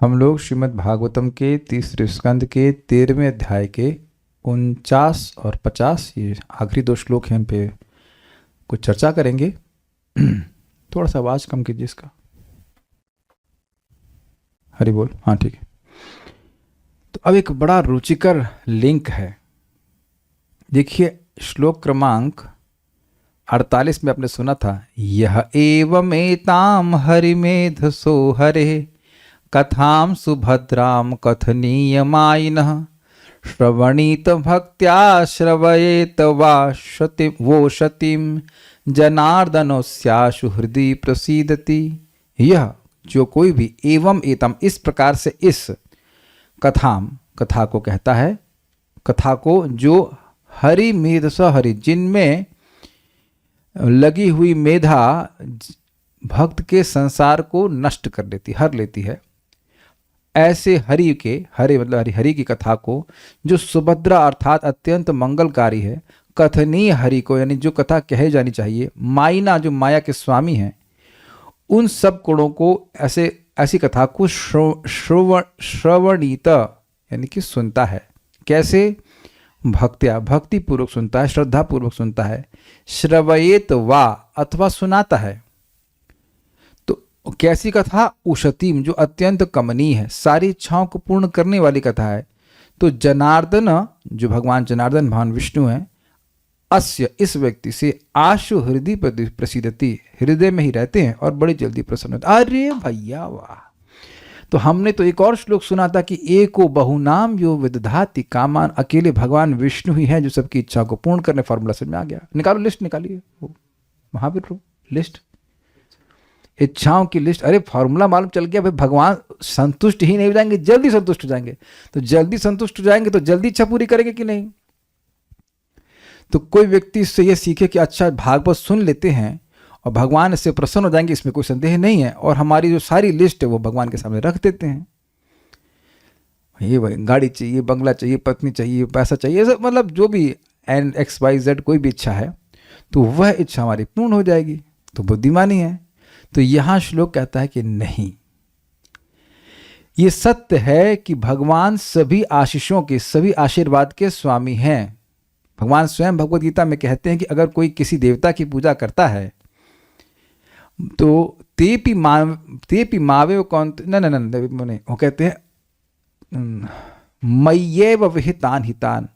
हम लोग श्रीमद् भागवतम के तीसरे स्कंद के 13वें अध्याय के 49 और 50 ये आखिरी दो श्लोक हैं, इन पे कुछ चर्चा करेंगे। थोड़ा सा आवाज़ कम कीजिए इसका। हरि बोल। हाँ ठीक है। तो अब एक बड़ा रुचिकर लिंक है। देखिए श्लोक क्रमांक 48 में आपने सुना था, यह एवमेताम हरिमेधसो हरे कथाम सुभद्राम कथनीयमायिनः श्रवणीत भक्त्या श्रवयेत वा शति वो शतिम जनार्दनोस्याशु हृदय प्रसीदति। यह जो कोई भी एवं एतम इस प्रकार से इस कथाम कथा को कहता है, कथा को जो हरि मेधस हरि जिनमें लगी हुई मेधा भक्त के संसार को नष्ट कर देती, हर लेती है, ऐसे हरि के, हरि मतलब हरि हरि की कथा को जो सुभद्रा अर्थात अत्यंत मंगलकारी है, कथनीय हरि को यानी जो कथा कहे जानी चाहिए, माइना जो माया के स्वामी हैं, उन सब गुणों को ऐसी कथा को श्रवणीत यानी कि सुनता है। कैसे? भक्त्या भक्ति पूर्वक सुनता है, श्रद्धा पूर्वक सुनता है। श्रवयेत वा अथवा सुनाता है। तो कैसी कथा? उशतीम जो अत्यंत कमनीय है, सारी इच्छाओं को पूर्ण करने वाली कथा है। तो जनार्दन जो भगवान जनार्दन भगवान विष्णु हैं, अस्य इस व्यक्ति से आशु हृदय प्रसिद्धति हृदय में ही रहते हैं और बड़ी जल्दी प्रसन्न होते। अरे भैया वाह! तो हमने तो एक और श्लोक सुना था कि एको बहुनाम यो विदधाति कामान, अकेले भगवान विष्णु ही है जो सबकी इच्छा को पूर्ण करने। फॉर्मूला समझ में आ गया? निकालो लिस्ट, निकालिए वो महावीर लिस्ट, इच्छाओं की लिस्ट। अरे फॉर्मूला मालूम चल गया भाई, भगवान संतुष्ट ही नहीं हो जाएंगे, जल्दी संतुष्ट हो जाएंगे। तो जल्दी संतुष्ट हो जाएंगे तो जल्दी इच्छा पूरी करेंगे कि नहीं? तो कोई व्यक्ति इससे ये सीखे कि अच्छा भागवत सुन लेते हैं और भगवान इससे प्रसन्न हो जाएंगे, इसमें कोई संदेह नहीं है, और हमारी जो सारी लिस्ट है वो भगवान के सामने रख देते हैं। ये भाई गाड़ी चाहिए, बंगला चाहिए, पत्नी चाहिए, पैसा चाहिए, मतलब जो भी XYZ कोई भी इच्छा है तो वह इच्छा हमारी पूर्ण हो जाएगी। तो बुद्धिमानी है। तो यहाँ श्लोक कहता है कि नहीं, ये सत्य है कि भगवान सभी आशीषों के, सभी आशीर्वाद के स्वामी हैं। भगवान स्वयं भगवद गीता में कहते हैं कि अगर कोई किसी देवता की पूजा करता है तो तेपि मावे कौन न वो कहते हैं मय्येव विहितान हितान,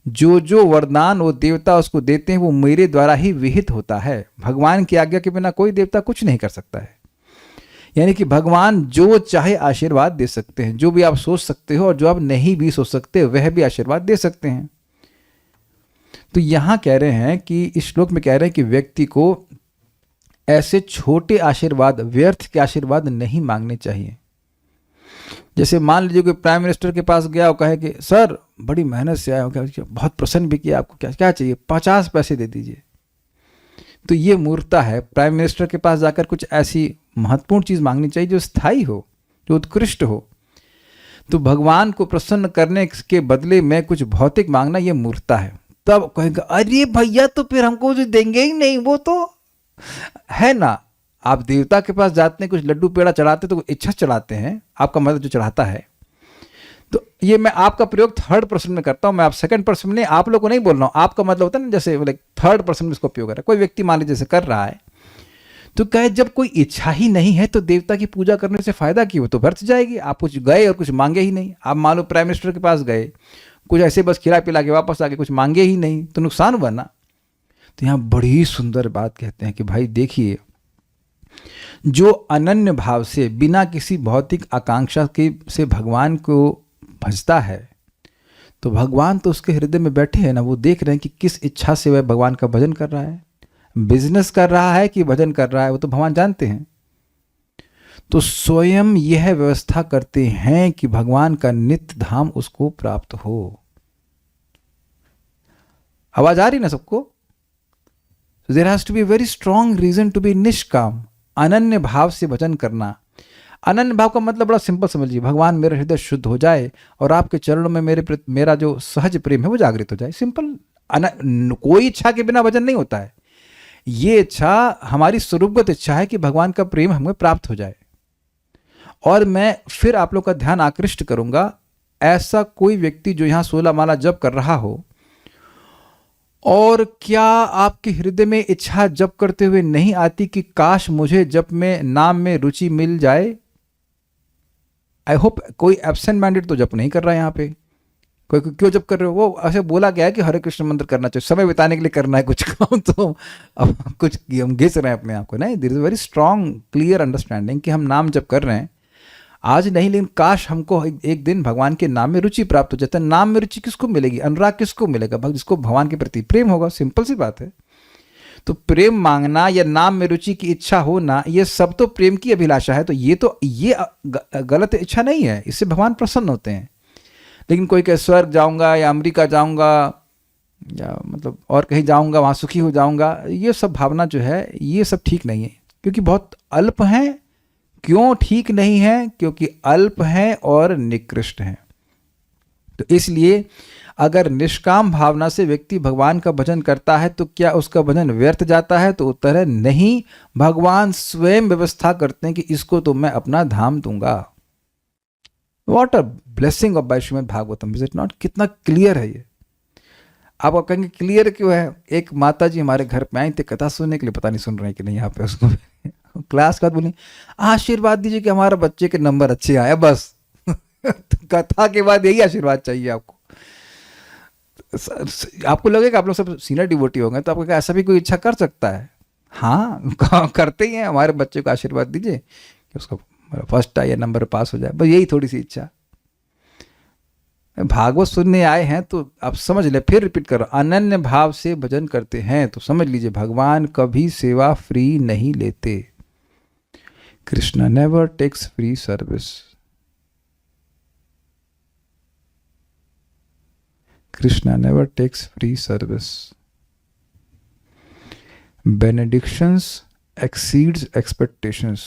जो वरदान वो देवता उसको देते हैं वो मेरे द्वारा ही विहित होता है। भगवान की आज्ञा के बिना कोई देवता कुछ नहीं कर सकता है। यानी कि भगवान जो चाहे आशीर्वाद दे सकते हैं, जो भी आप सोच सकते हो और जो आप नहीं भी सोच सकते वह भी आशीर्वाद दे सकते हैं। तो यहाँ कह रहे हैं कि इस श्लोक में कह रहे हैं कि व्यक्ति को ऐसे छोटे आशीर्वाद, व्यर्थ के आशीर्वाद नहीं मांगने चाहिए। जैसे मान लीजिए कोई प्राइम मिनिस्टर के पास गया और कहे कि सर बड़ी मेहनत से आया हूँ, बहुत प्रसन्न भी किया, आपको क्या क्या चाहिए, 50 पैसे दे दीजिए। तो ये मूर्खता है। प्राइम मिनिस्टर के पास जाकर कुछ ऐसी महत्वपूर्ण चीज़ मांगनी चाहिए जो स्थायी हो, जो उत्कृष्ट हो। तो भगवान को प्रसन्न करने के बदले में कुछ भौतिक मांगना, ये मूर्खता है। तब कहेगा अरे भैया तो फिर हमको जो देंगे ही नहीं, वो तो है ना। आप देवता के पास जाते हैं, कुछ लड्डू पेड़ा चढ़ाते तो इच्छा चढ़ाते हैं, आपका मतलब जो चढ़ाता है। तो ये मैं आपका प्रयोग थर्ड पर्सन में करता हूं, मैं आप सेकंड पर्सन में, आप लोग को नहीं बोल रहा हूं। आपका मतलब होता है ना, जैसे थर्ड पर्सन में इसको उपयोग कर रहा है। कोई व्यक्ति मान लीजिए जैसे कर रहा है तो कहे जब कोई इच्छा ही नहीं है तो देवता की पूजा करने से फायदा क्यों? तो व्यर्थ जाएगी। आप कुछ गए और कुछ मांगे ही नहीं। आप मान लो प्राइम मिनिस्टर के पास गए, कुछ ऐसे बस खिला पिला के वापस आके कुछ मांगे ही नहीं, तो नुकसान हुआ ना। तो यहाँ बड़ी सुंदर बात कहते हैं कि भाई देखिए, जो अनन्य भाव से बिना किसी भौतिक आकांक्षा के से भगवान को भजता है, तो भगवान तो उसके हृदय में बैठे हैं ना। वो देख रहे हैं कि किस इच्छा से वह भगवान का भजन कर रहा है, बिजनेस कर रहा है कि भजन कर रहा है, वो तो भगवान जानते हैं। तो स्वयं यह व्यवस्था करते हैं कि भगवान का नित्य धाम उसको प्राप्त हो। आवाज आ रही ना सबको? There has to be very strong reason to be निष्काम, अनन्य भाव से भजन करना। अनन्य भाव का मतलब बड़ा सिंपल समझिए, भगवान मेरा हृदय शुद्ध हो जाए और आपके चरणों में मेरा जो सहज प्रेम है वो जागृत हो जाए। सिंपल। कोई इच्छा के बिना भजन नहीं होता है। ये इच्छा हमारी स्वरूपगत इच्छा है कि भगवान का प्रेम हमें प्राप्त हो जाए। और मैं फिर आप लोग का ध्यान आकृष्ट करूंगा, ऐसा कोई व्यक्ति जो यहाँ 16 माला जप कर रहा हो और क्या आपके हृदय में इच्छा जप करते हुए नहीं आती कि काश मुझे जप में नाम में रुचि मिल जाए? आई होप कोई एब्सेंट माइंडेड तो जप नहीं कर रहा है यहाँ पे। कोई क्यों जप कर रहे हो? वो ऐसे बोला गया है कि हरे कृष्ण मंत्र करना चाहिए, समय बिताने के लिए करना है कुछ काम, तो अब कुछ हम घिस रहे हैं अपने आप को। नहीं, there is a very strong clear understanding कि हम नाम जप कर रहे हैं आज नहीं, लेकिन काश हमको एक दिन भगवान के नाम में रुचि प्राप्त हो जाता है। नाम में रुचि किसको मिलेगी? अनुराग किसको मिलेगा? जिसको भगवान के प्रति प्रेम होगा। सिंपल सी बात है। तो प्रेम मांगना या नाम में रुचि की इच्छा होना, ये सब तो प्रेम की अभिलाषा है। तो ये गलत इच्छा नहीं है, इससे भगवान प्रसन्न होते हैं। लेकिन कोई कहे स्वर्ग जाऊंगा या अमेरिका जाऊंगा या मतलब और कहीं जाऊंगा, वहाँ सुखी हो जाऊंगा, ये सब भावना जो है ये सब ठीक नहीं है, क्योंकि बहुत अल्प हैं। क्यों ठीक नहीं है? क्योंकि अल्प हैं और निकृष्ट हैं। तो इसलिए अगर निष्काम भावना से व्यक्ति भगवान का भजन करता है तो क्या उसका भजन व्यर्थ जाता है? तो उत्तर है नहीं। भगवान स्वयं व्यवस्था करते हैं कि इसको तो मैं अपना धाम दूंगा। What a blessing of by Shrimad Bhagavatam, is it not? कितना क्लियर है ये। आप कहेंगे क्लियर क्यों है? एक माता जी हमारे घर पे आई थी कथा सुनने के लिए, पता नहीं सुन रहे हैं कि नहीं यहाँ पे। उसको क्लास के बाद बोली आशीर्वाद दीजिए कि हमारे बच्चे के नंबर अच्छे आए, बस। तो कथा के बाद यही आशीर्वाद चाहिए आपको। आपको लगेगा आप लोग सब सीनियर डिवोटी होंगे तो आपको क्या ऐसा भी कोई इच्छा कर सकता है? हाँ, करते ही हैं, हमारे बच्चे को आशीर्वाद दीजिए कि उसका फर्स्ट आए या नंबर पास हो जाए, बस यही थोड़ी सी इच्छा। भागवत सुनने आए हैं तो आप समझ ले, फिर रिपीट करो, अनन्य भाव से भजन करते हैं तो समझ लीजिए भगवान कभी सेवा फ्री नहीं लेते। Krishna never takes free service. Krishna never takes free service. Benedictions exceeds expectations.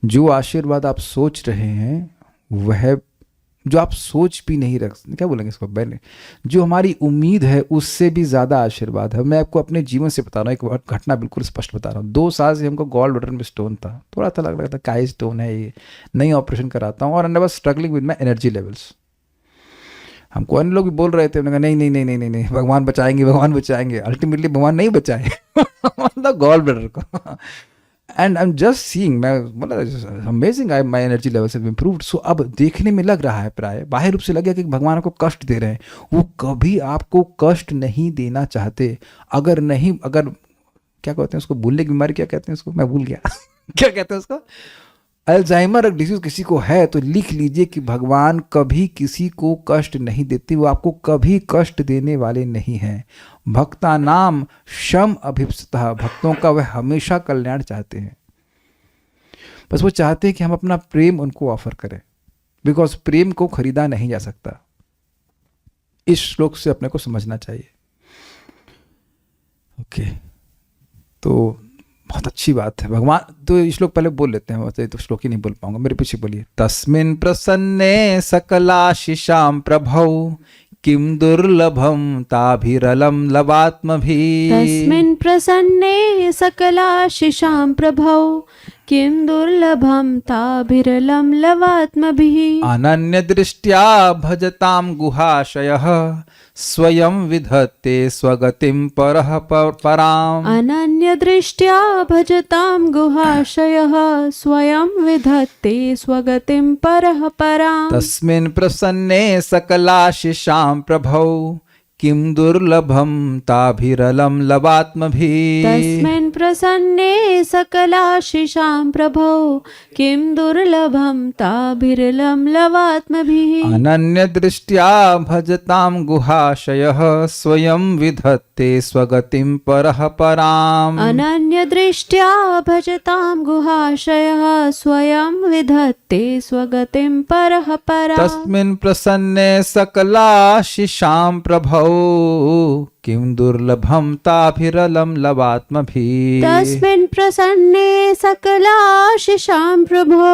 जो आशीर्वाद आप सोच रहे हैं वह, जो आप सोच भी नहीं रख, क्या बोलेंगे इसको, जो हमारी उम्मीद है उससे भी ज़्यादा आशीर्वाद है। मैं आपको अपने जीवन से बता रहा हूँ, एक घटना बिल्कुल स्पष्ट बता रहा हूँ। 2 साल से हमको गॉल ब्लैडर में स्टोन था, थोड़ा सा लग रहा था काय स्टोन है ये, नहीं ऑपरेशन कराता हूँ, और I was struggling with my energy levels. हमको अन्य लोग भी बोल रहे थे, उन्होंने कहा नहीं नहीं नहीं नहीं नहीं नहीं, भगवान बचाएंगे, भगवान बचाएंगे। अल्टीमेटली भगवान नहीं बचाए मतलब गॉल ब्लैडर को। And I am just seeing, मैं मतलब amazing, I my energy levels have improved. So अब देखने में लग रहा है, प्राय बाह्य रूप से लग गया कि भगवान आपको कष्ट दे रहे हैं। वो कभी आपको कष्ट नहीं देना चाहते। अगर क्या कहते हैं उसको, भूलने की बीमारी क्या कहते हैं उसको, मैं भूल गया क्या कहते हैं उसको, अल्जाइमर डिजीज किसी को है तो लिख लीजिए कि भगवान कभी किसी को कष्ट नहीं देते, वो आपको कभी कष्ट देने वाले नहीं हैं। भक्ता नाम शम अभिप्सतः, भक्तों का वह हमेशा कल्याण चाहते हैं। बस वो चाहते हैं कि हम अपना प्रेम उनको ऑफर करें, बिकॉज प्रेम को खरीदा नहीं जा सकता। इस श्लोक से अपने को समझना चाहिए। ओके, तो बहुत अच्छी बात है। भगवान तो ये श्लोक पहले बोल लेते हैं, तो श्लोक ही नहीं बोल पाऊंगा, मेरे पीछे बोलिए। तस्मिन् प्रसन्ने सकलाशिषां प्रभौ किम दुर्लभम ताभिरलं लवात्मभिः। तस्मिन् प्रसन्ने सकलाशिषां प्रभौ किम दुर्लभम ताभिरलं लवात्मभिः। अनन्यदृष्ट्या भजतां गुहाशयः स्वयं विधत्ते स्वगतिं परः पराम्। अनन्यदृष्ट्या भजतां गुहाशयः स्वयं विधत्ते स्वगतिं परः पराम्। तस्मिन् प्रसन्ने सकलाशिषां प्रभौ किं दुर्लभम ताभिरलं लवात्मभिः। तस्मिन् प्रसन्ने सकलाशिषां प्रभौ किं दुर्लभम ताभिरलं लवात्मभिः। अनन्यदृष्ट्या भजतां गुहाशयः स्वयं विधत्ते स्वगतिं परः पराम्। अनन्यदृष्ट्या भजतां गुहाशयः स्वयं विधत्ते स्वगतिं परः पराम्। तस्मिन् प्रसन्ने सकलाशिषां प्रभौ किं दुर्लभम ताभिरलं लवात्मभिः। तस्मिन् प्रसन्ने सकलाशिषां प्रभो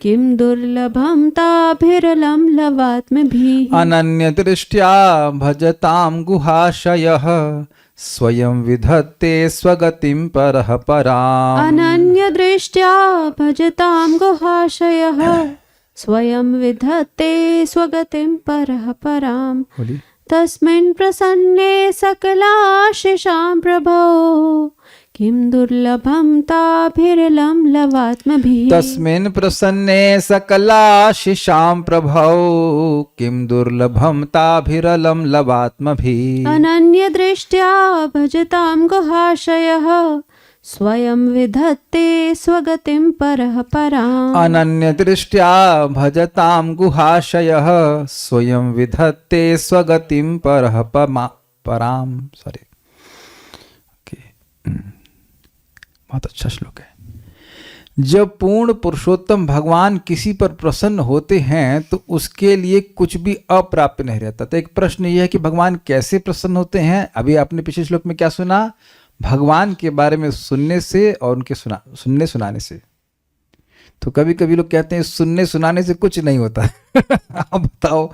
किं दुर्लभम ताभिरलं लवात्मभिः। अनन्यदृष्ट्या भजतां गुहाशयः स्वयं विधत्ते स्वगतिं परः पराम्। अनन्यदृष्ट्या भजतां गुहाशयः स्वयं विधत्ते स्वगतिं परः पराम्। बोलिए। तस्मिन् प्रसन्ने सकलाशिषां प्रभो किं दुर्लभं ताभिरलं लवात्मभिः। तस्मिन् प्रसन्ने सकलाशिषां प्रभौ किं दुर्लभं ताभिरलं लवात्मभिः। अनन्यदृष्ट्या भजतां गुहाशयः स्वयं विधत्ते स्वगतिं परः पराम्। अनन्यदृष्ट्या भजतां गुहाशयः स्वयं विधत्ते स्वगतिं परः पराम्। सॉरी, बहुत अच्छा श्लोक है। जब पूर्ण पुरुषोत्तम भगवान किसी पर प्रसन्न होते हैं तो उसके लिए कुछ भी अप्राप्य नहीं रहता। तो एक प्रश्न यह है कि भगवान कैसे प्रसन्न होते हैं। अभी आपने पिछले श्लोक में क्या सुना, भगवान के बारे में सुनने से और उनके सुनने सुनाने से। तो कभी कभी लोग कहते हैं सुनने सुनाने से कुछ नहीं होता। आप बताओ,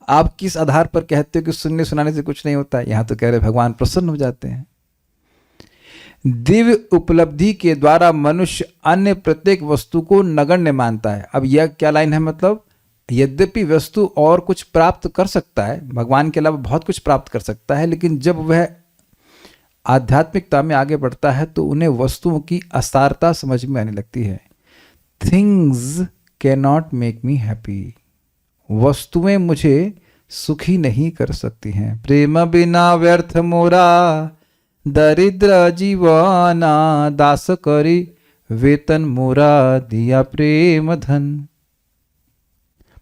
आप किस आधार पर कहते हो कि सुनने सुनाने से कुछ नहीं होता। यहाँ तो कह रहे भगवान प्रसन्न हो जाते हैं। दिव्य उपलब्धि के द्वारा मनुष्य अन्य प्रत्येक वस्तु को नगण्य मानता है। अब यह क्या लाइन है, मतलब यद्यपि वस्तु और कुछ प्राप्त कर सकता है, भगवान के अलावा बहुत कुछ प्राप्त कर सकता है, लेकिन जब वह आध्यात्मिकता में आगे बढ़ता है तो उन्हें वस्तुओं की असारता समझ में आने लगती है। Things can not make me happy. वस्तुएं मुझे सुखी नहीं कर सकती हैं। प्रेम बिना व्यर्थ मोरा दरिद्र जीवाना, दास करी वेतन मोरा दिया प्रेम धन।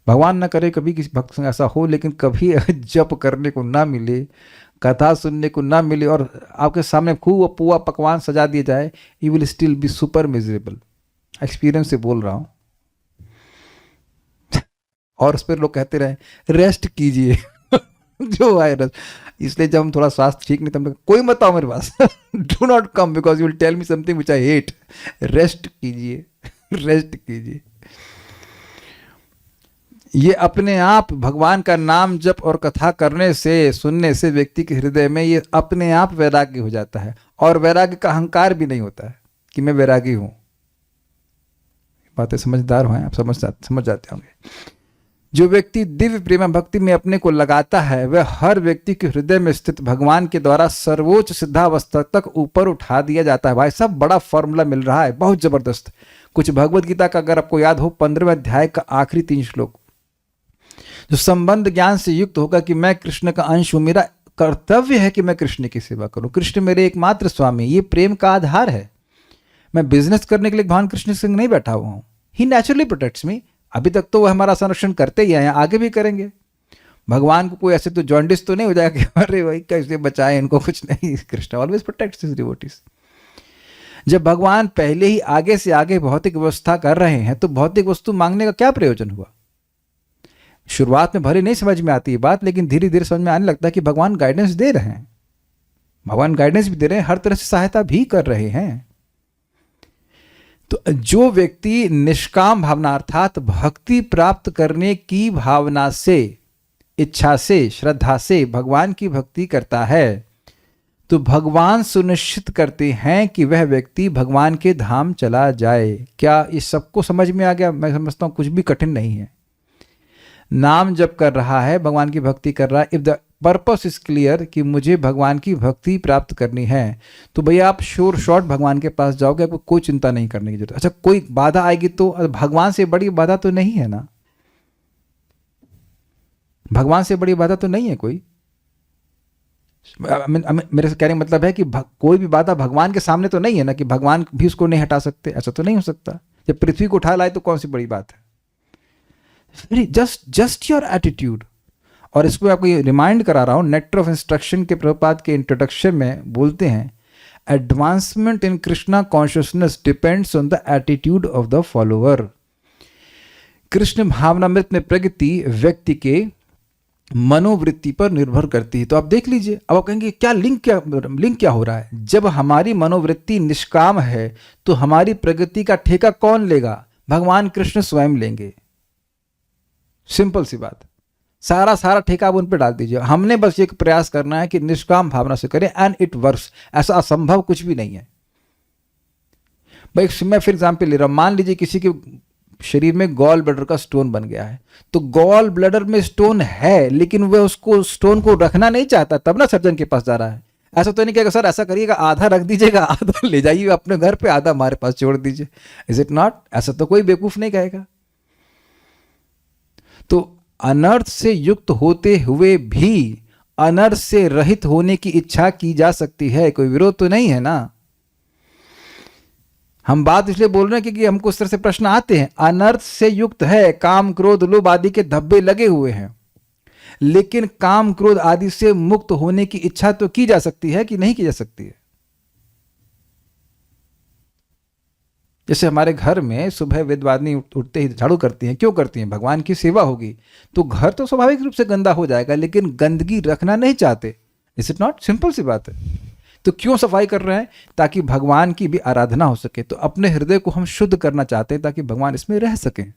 भगवान न करे कभी किसी भक्त संग ऐसा हो, लेकिन कभी जप करने को ना मिले, कथा सुनने को ना मिले और आपके सामने खूब पुआ पकवान सजा दिए जाए, you will still be super miserable. Experience से बोल रहा हूं। और उस पर लोग कहते रहे रेस्ट कीजिए। जो वायरस, इसलिए जब हम थोड़ा स्वास्थ्य ठीक नहीं, तो कोई मत आओ मेरे पास। Do not come because you will tell me something which I hate. Rest कीजिए, रेस्ट कीजिए। ये अपने आप भगवान का नाम जप और कथा करने से, सुनने से व्यक्ति के हृदय में ये अपने आप वैराग्य हो जाता है। और वैराग्य का अहंकार भी नहीं होता है कि मैं वैरागी हूं। बातें समझदार हो, आप समझ जाते होंगे। जो व्यक्ति दिव्य प्रेम भक्ति में अपने को लगाता है, वह हर व्यक्ति के हृदय में स्थित भगवान के द्वारा सर्वोच्च सिद्धावस्था तक ऊपर उठा दिया जाता है। भाई साहब, बड़ा फॉर्मूला मिल रहा है, बहुत जबरदस्त। कुछ भगवत गीता का अगर आपको याद हो, 15वें अध्याय का आखिरी 3 श्लोक, जो संबंध ज्ञान से युक्त होगा कि मैं कृष्ण का अंश हूं, मेरा कर्तव्य है कि मैं कृष्ण की सेवा करूं, कृष्ण मेरे एकमात्र स्वामी, ये प्रेम का आधार है। मैं बिजनेस करने के लिए भगवान कृष्ण के संग नहीं बैठा हुआ हूं। ही नेचुरली प्रोटेक्ट्स मी। अभी तक तो वो हमारा संरक्षण करते ही हैं, आगे भी करेंगे। भगवान को कोई ऐसे तो जॉन्डिस तो नहीं हो जाएगा कि अरे भाई कैसे बचाएं इनको, कुछ नहीं। Krishna always protects his devotees. जब भगवान पहले ही आगे से आगे भौतिक व्यवस्था कर रहे हैं तो भौतिक वस्तु मांगने का क्या प्रयोजन हुआ। शुरुआत में भले नहीं समझ में आती है बात, लेकिन धीरे धीरे समझ में आने लगता है कि भगवान गाइडेंस दे रहे हैं। भगवान गाइडेंस भी दे रहे हैं, हर तरह से सहायता भी कर रहे हैं। तो जो व्यक्ति निष्काम भावना अर्थात भक्ति प्राप्त करने की भावना से, इच्छा से, श्रद्धा से भगवान की भक्ति करता है, तो भगवान सुनिश्चित करते हैं कि वह व्यक्ति भगवान के धाम चला जाए। क्या इस सबको समझ में आ गया? मैं समझता हूं कुछ भी कठिन नहीं है। नाम जप कर रहा है, भगवान की भक्ति कर रहा है, if the purpose is clear कि मुझे भगवान की भक्ति प्राप्त करनी है, तो भैया आप श्योर शॉर्ट भगवान के पास जाओगे, आपको कोई चिंता नहीं करने की जरूरत। अच्छा, कोई बाधा आएगी तो भगवान से बड़ी बाधा तो नहीं है ना, भगवान से बड़ी बाधा तो नहीं है कोई। मेरे से कहने का मतलब है कि कोई भी बाधा भगवान के सामने तो नहीं है ना, कि भगवान भी उसको नहीं हटा सकते, ऐसा तो नहीं हो सकता। जब पृथ्वी को उठा लाए तो कौन सी बड़ी बात है। Just your attitude. और इसको मैं आपको ये रिमाइंड करा रहा हूं, नेक्टर ऑफ इंस्ट्रक्शन के प्रभुपाद के इंट्रोडक्शन में बोलते हैं, advancement in Krishna consciousness depends on the attitude of the follower. Krishna भावनामृत में प्रगति व्यक्ति के मनोवृत्ति पर निर्भर करती है। तो आप देख लीजिए, अब आप कहेंगे क्या लिंक क्या हो रहा है। जब हमारी मनोवृत्ति निष्काम है तो हमारी प्रगति का ठेका कौन लेगा? भगवान कृष्ण स्वयं लेंगे। सिंपल सी बात। सारा ठेका आप उन पर डाल दीजिए। हमने बस एक प्रयास करना है कि निष्काम भावना से करें, एंड इट वर्क्स। ऐसा असंभव कुछ भी नहीं है भाई। मैं फिर एग्जाम्पल ले रहा हूं, मान लीजिए किसी के शरीर में गॉल ब्लैडर का स्टोन बन गया है, तो गॉल ब्लैडर में स्टोन है लेकिन वह उसको स्टोन को रखना नहीं चाहता, तब ना सर्जन के पास जा रहा है। ऐसा तो नहीं कहेगा सर ऐसा करिएगा, आधा रख दीजिएगा, आधा ले जाइए अपने घर पे, आधा हमारे पास छोड़ दीजिए। Is it not? ऐसा तो कोई बेवकूफ नहीं कहेगा। तो अनर्थ से युक्त होते हुए भी अनर्थ से रहित होने की इच्छा की जा सकती है, कोई विरोध तो नहीं है ना। हम बात इसलिए बोल रहे हैं क्योंकि हमको इस तरह से प्रश्न आते हैं। अनर्थ से युक्त है, काम क्रोध लोभ आदि के धब्बे लगे हुए हैं, लेकिन काम क्रोध आदि से मुक्त होने की इच्छा तो की जा सकती है कि नहीं की जा सकती है? जैसे हमारे घर में सुबह वेदवादिनी उठते ही झाड़ू करती हैं, क्यों करती हैं? भगवान की सेवा होगी। तो घर तो स्वाभाविक रूप से गंदा हो जाएगा, लेकिन गंदगी रखना नहीं चाहते। Is it not? सिंपल सी बात है। तो क्यों सफाई कर रहे हैं? ताकि भगवान की भी आराधना हो सके। तो अपने हृदय को हम शुद्ध करना चाहते हैं ताकि भगवान इसमें रह सकें।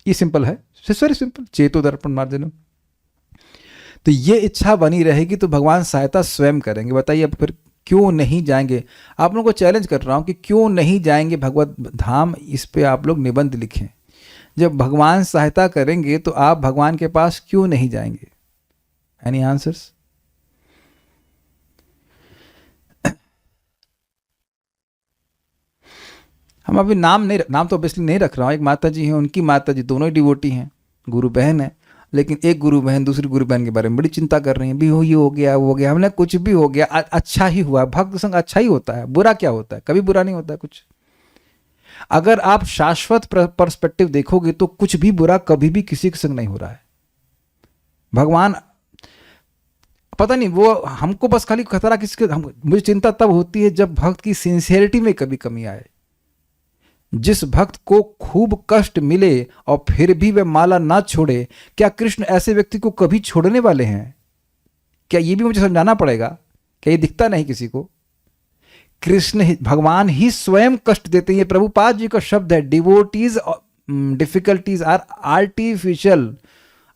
ये सिंपल है, वेरी सिंपल। चेतो दर्पण मार्जनम। तो ये इच्छा बनी रहेगी तो भगवान सहायता स्वयं करेंगे। बताइए अब फिर क्यों नहीं जाएंगे? आप लोगों को चैलेंज कर रहा हूं कि क्यों नहीं जाएंगे भगवत धाम, इस पे आप लोग निबंध लिखें। जब भगवान सहायता करेंगे तो आप भगवान के पास क्यों नहीं जाएंगे? Any answers? हम अभी नाम तो ऑब्वियसली नहीं रख रहा हूँ। एक माता जी हैं, उनकी माता जी दोनों ही डिवोटी हैं, गुरु बहन है, लेकिन एक गुरु बहन दूसरी गुरु बहन के बारे में बड़ी चिंता कर रही हैं। भी ये हो गया, वो हो गया, हमने कुछ भी हो गया, अच्छा ही हुआ। भक्त संग अच्छा ही होता है, बुरा क्या होता है? कभी बुरा नहीं होता है कुछ। अगर आप शाश्वत पर्सपेक्टिव देखोगे तो कुछ भी बुरा कभी भी किसी के संग नहीं हो रहा है। भगवान पता नहीं, वो हमको बस खाली खतरा किसके, मुझे चिंता तब होती है जब भक्त की सिंसियरिटी में कभी कमी आए। जिस भक्त को खूब कष्ट मिले और फिर भी वह माला ना छोड़े, क्या कृष्ण ऐसे व्यक्ति को कभी छोड़ने वाले हैं? क्या ये भी मुझे समझाना पड़ेगा? क्या ये दिखता नहीं किसी को? कृष्ण भगवान ही स्वयं कष्ट देते हैं। प्रभुपाद जी का शब्द है, डिवोटीज डिफिकल्टीज आर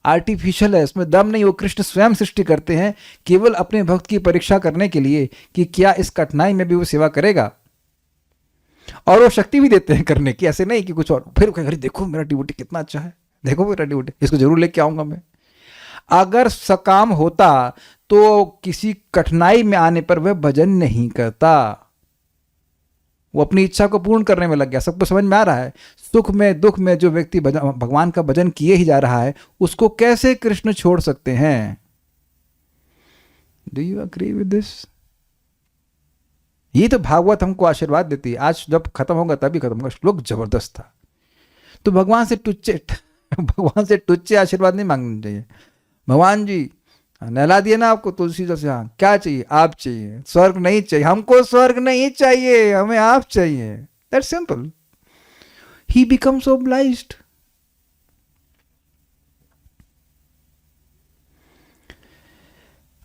आर्टिफिशियल है, इसमें दम नहीं। वो कृष्ण स्वयं सृष्टि करते हैं केवल अपने भक्त की परीक्षा करने के लिए कि क्या इस कठिनाई में भी वो सेवा करेगा, और वो शक्ति भी देते हैं करने की। ऐसे नहीं कि कुछ और। फिर अरे देखो मेरा डिवोटी कितना अच्छा है, देखो मेरा डिवोटी, इसको जरूर लेके आऊंगा मैं। अगर सकाम होता तो किसी कठिनाई में आने पर वह भजन नहीं करता, वो अपनी इच्छा को पूर्ण करने में लग गया। सबको समझ में आ रहा है? सुख में दुख में जो व्यक्ति भगवान का भजन किए ही जा रहा है, उसको कैसे कृष्ण छोड़ सकते हैं? Do you agree with this? ये तो भागवत हमको आशीर्वाद देती है। आज जब खत्म होगा तभी खत्म होगा। श्लोक जबरदस्त था। तो भगवान से टुच्चे आशीर्वाद नहीं मांगने चाहिए। भगवान जी नहला दिए ना आपको तुलसी जैसे, हाँ क्या चाहिए? आप चाहिए, स्वर्ग नहीं चाहिए हमको, स्वर्ग नहीं चाहिए हमें, आप चाहिए। That's simple. He becomes obliged.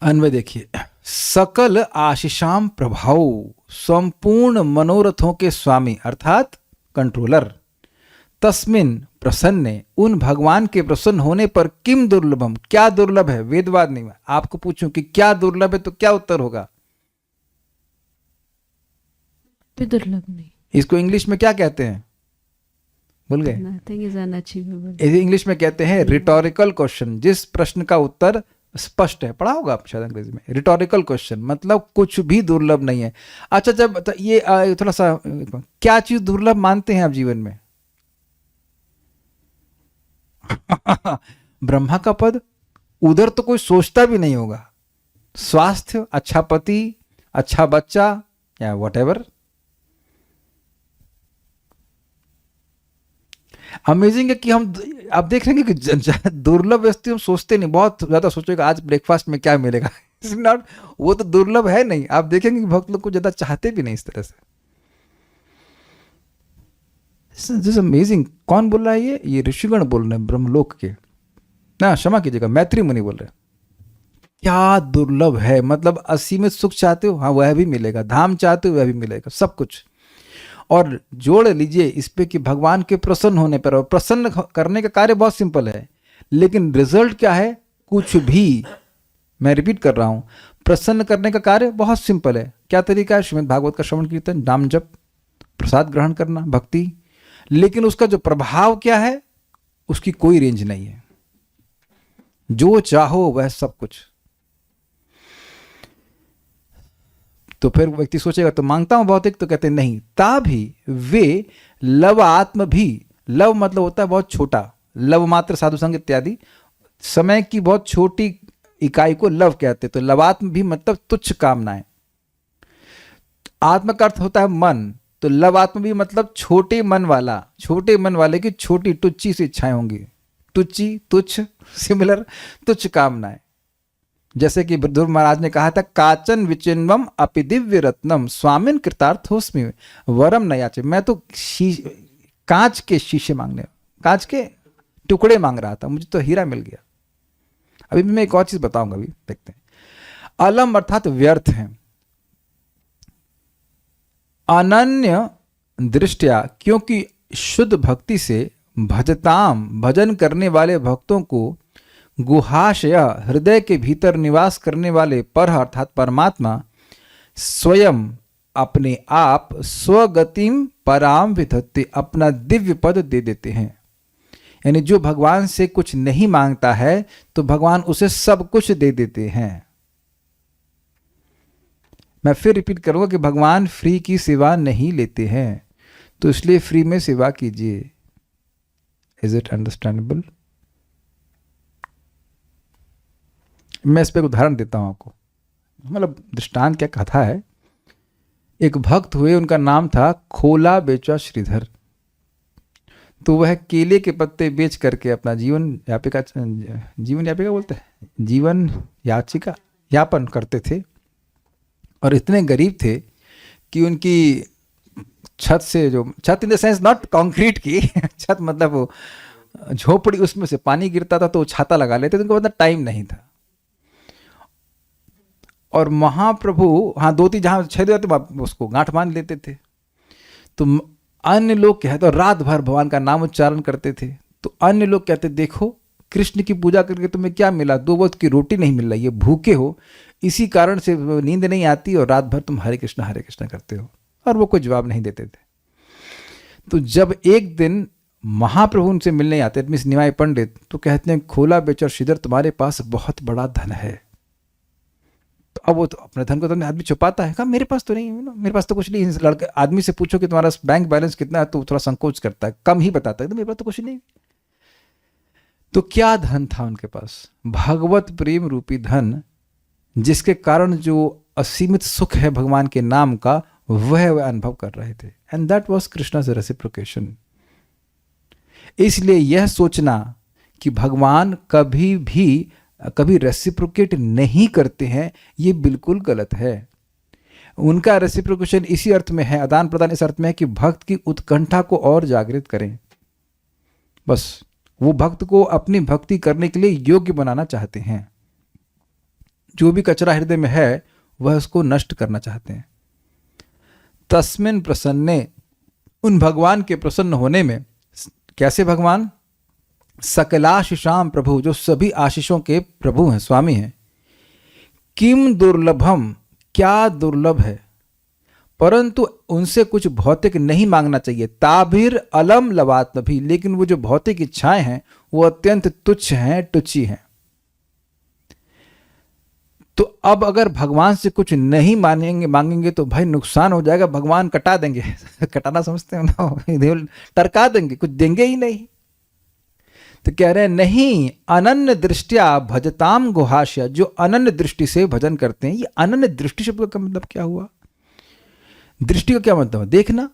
अन्वय देखिए, सकल आशीषाम प्रभाव, संपूर्ण मनोरथों के स्वामी अर्थात कंट्रोलर, तस्मिन प्रसन्ने, उन भगवान के प्रसन्न होने पर किम दुर्लभम, क्या दुर्लभ है? वेदवाद नहीं। आपको पूछूं कि क्या दुर्लभ है तो क्या उत्तर होगा? दुर्लभ नहीं। इसको इंग्लिश में क्या कहते हैं? भूल गए? Nothing is unachievable. इंग्लिश में कहते हैं रिटोरिकल क्वेश्चन। जिस प्रश्न का उत्तर स्पष्ट है, पढ़ा होगा आप शायद अंग्रेजी में। रिटोरिकल क्वेश्चन मतलब कुछ भी दुर्लभ नहीं है। अच्छा, जब ये थोड़ा सा, क्या चीज दुर्लभ मानते हैं आप जीवन में? ब्रह्मा का पद, उधर तो कोई सोचता भी नहीं होगा। स्वास्थ्य, अच्छा पति, अच्छा बच्चा, या व्हाटएवर। अमेजिंग है कि हम, आप देख रहे हैं कि दुर्लभ वस्तु हम सोचते नहीं। बहुत ज्यादा सोचेगा आज ब्रेकफास्ट में क्या मिलेगा, नॉट, वो तो दुर्लभ है नहीं। आप देखेंगे कि भक्त लोग को ज्यादा चाहते भी नहीं इस तरह से। This amazing. कौन बोल रहा है ये ऋषिगण बोल रहे हैं, ब्रह्मलोक के ना, क्षमा कीजिएगा, मैत्री मुनि बोल रहे हैं। क्या दुर्लभ है, मतलब असीमित सुख चाहते हो, हाँ वह भी मिलेगा। धाम चाहते हो, वह भी मिलेगा, सब कुछ। और जोड़ लीजिए इस पे कि भगवान के प्रसन्न होने पर, और प्रसन्न करने का कार्य बहुत सिंपल है, लेकिन रिजल्ट क्या है? कुछ भी। मैं रिपीट कर रहा हूं, प्रसन्न करने का कार्य बहुत सिंपल है। क्या तरीका है? श्रीमद् भागवत का श्रवण कीर्तन, नाम जप, प्रसाद ग्रहण करना, भक्ति। लेकिन उसका जो प्रभाव क्या है, उसकी कोई रेंज नहीं है। जो चाहो वह सब कुछ। तो फिर व्यक्ति सोचेगा तो मांगता हूं भौतिक, तो कहते नहीं। ता भी वे लव आत्म भी, लव मतलब होता है बहुत छोटा, लव मात्र साधु संग इत्यादि, समय की बहुत छोटी इकाई को लव कहते। तो लवात्म भी मतलब तुच्छ कामनाएं। आत्म का अर्थ होता है मन, तो लवात्म भी मतलब छोटे मन वाला, छोटे मन वाले की छोटी तुच्छी सी इच्छाएं होंगी। तुच्छी, तुच्छ, सिमिलर, तुच्छ कामनाएं। जैसे कि ध्रुव महाराज ने कहा था, काचन विचिन्वम अपि दिव्य रत्नम स्वामिन कृतार्थोस्मि वरम न याचे। मैं तो कांच के शीशे मांगने, कांच के टुकड़े मांग रहा था, मुझे तो हीरा मिल गया। अभी मैं एक और चीज बताऊंगा, अभी देखते हैं। अलम अर्थात व्यर्थ है। अनन्य दृष्टिया, क्योंकि शुद्ध भक्ति से भजताम, भजन करने वाले भक्तों को गुहाशय, हृदय के भीतर निवास करने वाले पर अर्थात परमात्मा स्वयं अपने आप स्वगतिम पराम विधत्ते, अपना दिव्य पद दे देते हैं। यानी जो भगवान से कुछ नहीं मांगता है तो भगवान उसे सब कुछ दे देते हैं। मैं फिर रिपीट करूंगा कि भगवान फ्री की सेवा नहीं लेते हैं, तो इसलिए फ्री में सेवा कीजिए। Is it understandable? मैं इस पर उदाहरण देता हूं आपको, मतलब दृष्टांत क्या, कथा है। एक भक्त हुए, उनका नाम था खोला बेचा श्रीधर। तो वह केले के पत्ते बेच करके अपना जीवन यापिका बोलते हैं, जीवन याचिका यापन करते थे। और इतने गरीब थे कि उनकी छत से, जो छत in the sense not concrete की छत, मतलब वो झोपड़ी, उसमें से पानी गिरता था तो वो छाता लगा लेते थे, उनको मतलब टाइम नहीं था। और महाप्रभु, हाँ, धोती जहाँ छेद जाते उसको गांठ बांध लेते थे। तो अन्य लोग कहते, और रात भर भगवान का नाम उच्चारण करते थे। तो अन्य लोग कहते, देखो कृष्ण की पूजा करके तुम्हें क्या मिला, 2 वक्त की रोटी नहीं मिल रही है, भूखे हो, इसी कारण से नींद नहीं आती और रात भर तुम हरे कृष्ण करते हो। और वो कोई जवाब नहीं देते थे। तो जब एक दिन महाप्रभु उनसे मिलने आते, मिस निमाई पंडित, तो कहते हैं, खोला बेचर श्रीधर, तुम्हारे पास बहुत बड़ा धन है। तो अब वो तो अपने धन को तो आदमी छुपाता है। कहा मेरे पास तो नहीं, मेरे पास तो कुछ नहीं। लड़के आदमी से पूछो कि तुम्हारा बैंक बैलेंस कितना है, तो थोड़ा संकोच करता है, कम ही बताता है, तो मेरे पास तो कुछ नहीं। तो क्या धन था उनके पास? भगवत प्रेम रूपी धन, जिसके कारण जो असीमित सुख है भगवान के नाम का, वह अनुभव कर रहे थे। And that was Krishna's reciprocation. इसलिए यह सोचना कि भगवान कभी रेसिप्रोकेट नहीं करते हैं, ये बिल्कुल गलत है। उनका रेसिप्रोकेशन इसी अर्थ में है, आदान प्रदान इस अर्थ में है कि भक्त की उत्कंठा को और जागृत करें। बस वो भक्त को अपनी भक्ति करने के लिए योग्य बनाना चाहते हैं। जो भी कचरा हृदय में है वह उसको नष्ट करना चाहते हैं। तस्मिन प्रसन्ने, उन भगवान के प्रसन्न होने में। कैसे भगवान? सकलाशिषाम प्रभु, जो सभी आशीषों के प्रभु हैं, स्वामी हैं। किम दुर्लभम, क्या दुर्लभ है, परंतु उनसे कुछ भौतिक नहीं मांगना चाहिए। ताभिर अलम लवात्म भी, लेकिन वो जो भौतिक इच्छाएं हैं वो अत्यंत तुच्छ हैं, टुच्ची हैं। तो अब अगर भगवान से कुछ नहीं मांगेंगे तो भाई नुकसान हो जाएगा, भगवान कटा देंगे कटाना समझते हो ना, टरका देंगे, कुछ देंगे ही नहीं। तो कह रहे हैं नहीं, अनन्य दृष्टिया भजताम गुहाश्य, जो अनन्य दृष्टि से भजन करते हैं। ये अनन्य दृष्टि शब्द का मतलब क्या हुआ? दृष्टि का क्या मतलब है? देखना।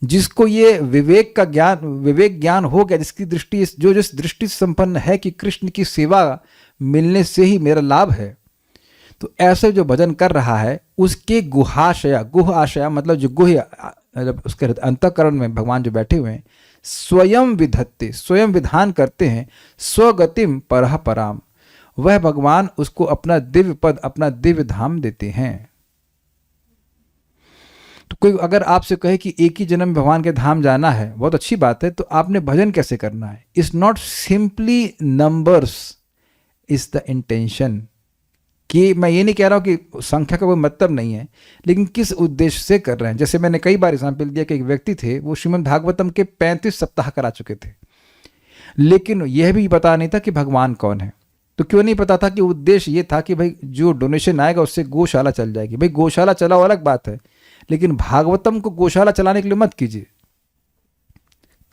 जिसको ये विवेक ज्ञान हो गया, जिसकी दृष्टि, जो जिस दृष्टि से संपन्न है कि कृष्ण की सेवा मिलने से ही मेरा लाभ है, तो ऐसे जो भजन कर रहा है उसके गुहाशय, गुह आशय मतलब जो गुह्य, उसके अंतःकरण में भगवान जो बैठे हुए हैं, स्वयं विधत्ते, स्वयं विधान करते हैं, स्वगतिम परह पराम, वह भगवान उसको अपना दिव्य पद, अपना दिव्य धाम देते हैं। तो कोई अगर आपसे कहे कि एक ही जन्म में भगवान के धाम जाना है, बहुत अच्छी बात है, तो आपने भजन कैसे करना है? It's not simply numbers, is the intention. कि मैं ये नहीं कह रहा हूँ कि संख्या का कोई मतलब नहीं है, लेकिन किस उद्देश्य से कर रहे हैं। जैसे मैंने कई बार एग्जाम्पल दिया कि एक व्यक्ति थे, वो श्रीमद् भागवतम के 35 सप्ताह करा चुके थे, लेकिन यह भी पता नहीं था कि भगवान कौन है। तो क्यों नहीं पता था? कि उद्देश्य ये था कि भाई जो डोनेशन आएगा उससे गौशाला चल जाएगी। भाई गौशाला चलाओ अलग बात है, लेकिन भागवतम को गौशाला चलाने के लिए मत कीजिए।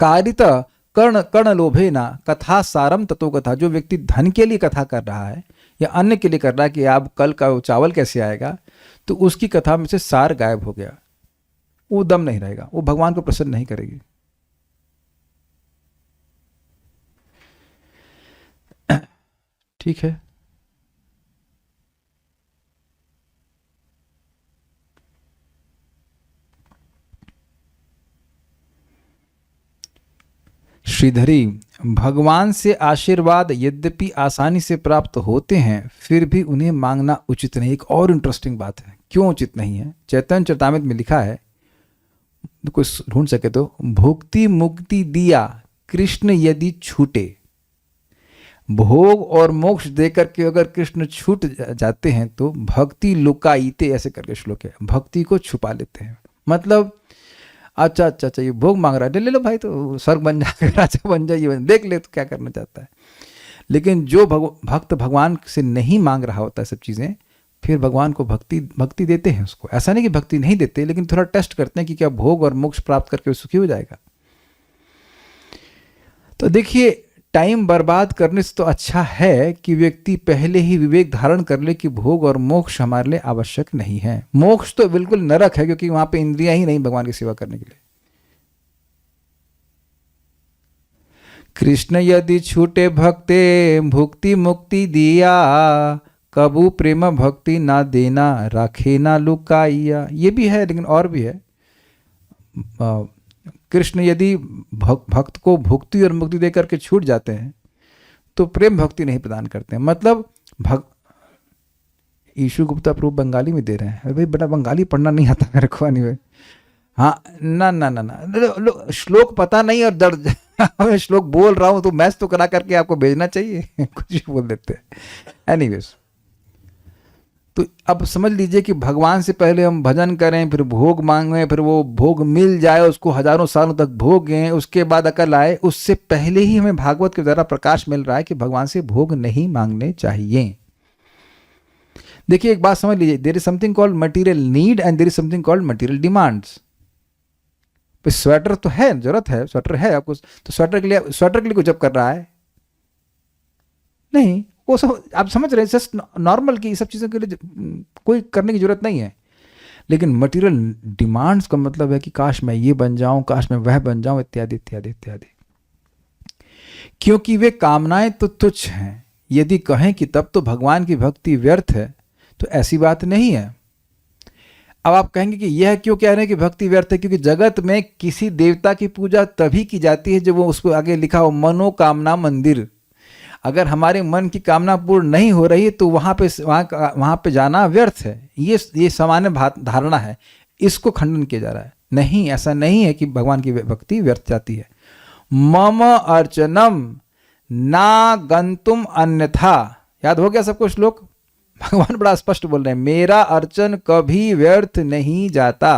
कारिता कर्ण कर्ण लोभे ना कथा सारम तत्व कथा। जो व्यक्ति धन के लिए कथा कर रहा है या अन्य के लिए कर रहा है कि आप कल का चावल कैसे आएगा, तो उसकी कथा में से सार गायब हो गया, वो दम नहीं रहेगा, वो भगवान को प्रसन्न नहीं करेगी। ठीक है, श्रीधरी, भगवान से आशीर्वाद यद्यपि आसानी से प्राप्त होते हैं, फिर भी उन्हें मांगना उचित नहीं। एक और इंटरेस्टिंग बात है, क्यों उचित नहीं है? चैतन्य चरितामृत में लिखा है, कोई ढूंढ सके तो, भुक्ति मुक्ति दिया कृष्ण यदि छूटे। भोग और मोक्ष देकर के अगर कृष्ण छूट जाते हैं तो भक्ति लुकाईते, ऐसे करके श्लोक है, भक्ति को छुपा लेते हैं। मतलब अच्छा अच्छा अच्छा, ये भोग मांग रहा है, ले लो भाई, तो स्वर्ग बन जाएगा, राजा बन जाइए, देख ले तो क्या करना चाहता है। लेकिन जो भक्त भगवान से नहीं मांग रहा होता है सब चीज़ें, फिर भगवान को भक्ति देते हैं उसको। ऐसा नहीं कि भक्ति नहीं देते, लेकिन थोड़ा टेस्ट करते हैं कि क्या भोग और मोक्ष प्राप्त करके वो सुखी हो जाएगा। तो देखिए, टाइम बर्बाद करने से तो अच्छा है कि व्यक्ति पहले ही विवेक धारण कर ले कि भोग और मोक्ष हमारे लिए आवश्यक नहीं है। मोक्ष तो बिल्कुल नरक है, क्योंकि वहां पे इंद्रियां ही नहीं भगवान की सेवा करने के लिए। कृष्ण यदि छूटे भक्ते भुक्ति मुक्ति दिया, कबू प्रेम भक्ति ना देना राखे ना लुकाइया। ये भी है, लेकिन और भी है। कृष्ण यदि भक्त को भुक्ति और मुक्ति देकर के छूट जाते हैं तो प्रेम भक्ति नहीं प्रदान करते हैं। मतलब ईशु गुप्ता प्रूफ बंगाली में दे रहे हैं। भाई बड़ा बंगाली पढ़ना नहीं आता मेरे को, नहीं। हाँ, ना ना ना ना, श्लोक पता नहीं और दर्द मैं श्लोक बोल रहा हूँ तो मैच तो करा करके आपको भेजना चाहिए कुछ भी बोल देते हैं। एनीवेज, तो अब समझ लीजिए कि भगवान से पहले हम भजन करें, फिर भोग मांगें, फिर वो भोग मिल जाए, उसको हजारों सालों तक भोगें, उसके बाद अकल आए। उससे पहले ही हमें भागवत के द्वारा प्रकाश मिल रहा है कि भगवान से भोग नहीं मांगने चाहिए। देखिए, एक बात समझ लीजिए, there is something called material need and there is something called material demands. Sweater तो है, जरूरत है, स्वेटर है आपको, तो स्वेटर के लिए कुछ जब कर रहा है नहीं, वो सब आप समझ रहे हैं, जस्ट नॉर्मल की सब चीज़ों के लिए कोई करने की जरूरत नहीं है। लेकिन मटेरियल डिमांड्स का मतलब है कि काश मैं ये बन जाऊं, काश मैं वह बन जाऊं, इत्यादि इत्यादि इत्यादि। क्योंकि वे कामनाएं तो तुच्छ हैं। यदि कहें कि तब तो भगवान की भक्ति व्यर्थ है, तो ऐसी बात नहीं है। अब आप कहेंगे कि यह क्यों कह रहे हैं कि भक्ति व्यर्थ है? क्योंकि जगत में किसी देवता की पूजा तभी की जाती है जब वो उसको आगे लिखा हो मनोकामना मंदिर। अगर हमारे मन की कामना पूर्ण नहीं हो रही है तो वहाँ पे जाना व्यर्थ है। ये सामान्य धारणा है, इसको खंडन किया जा रहा है। नहीं, ऐसा नहीं है कि भगवान की भक्ति व्यर्थ जाती है। मम अर्चनम ना गंतुम अन्यथा, याद हो गया सबको श्लोक? भगवान बड़ा स्पष्ट बोल रहे हैं, मेरा अर्चन कभी व्यर्थ नहीं जाता।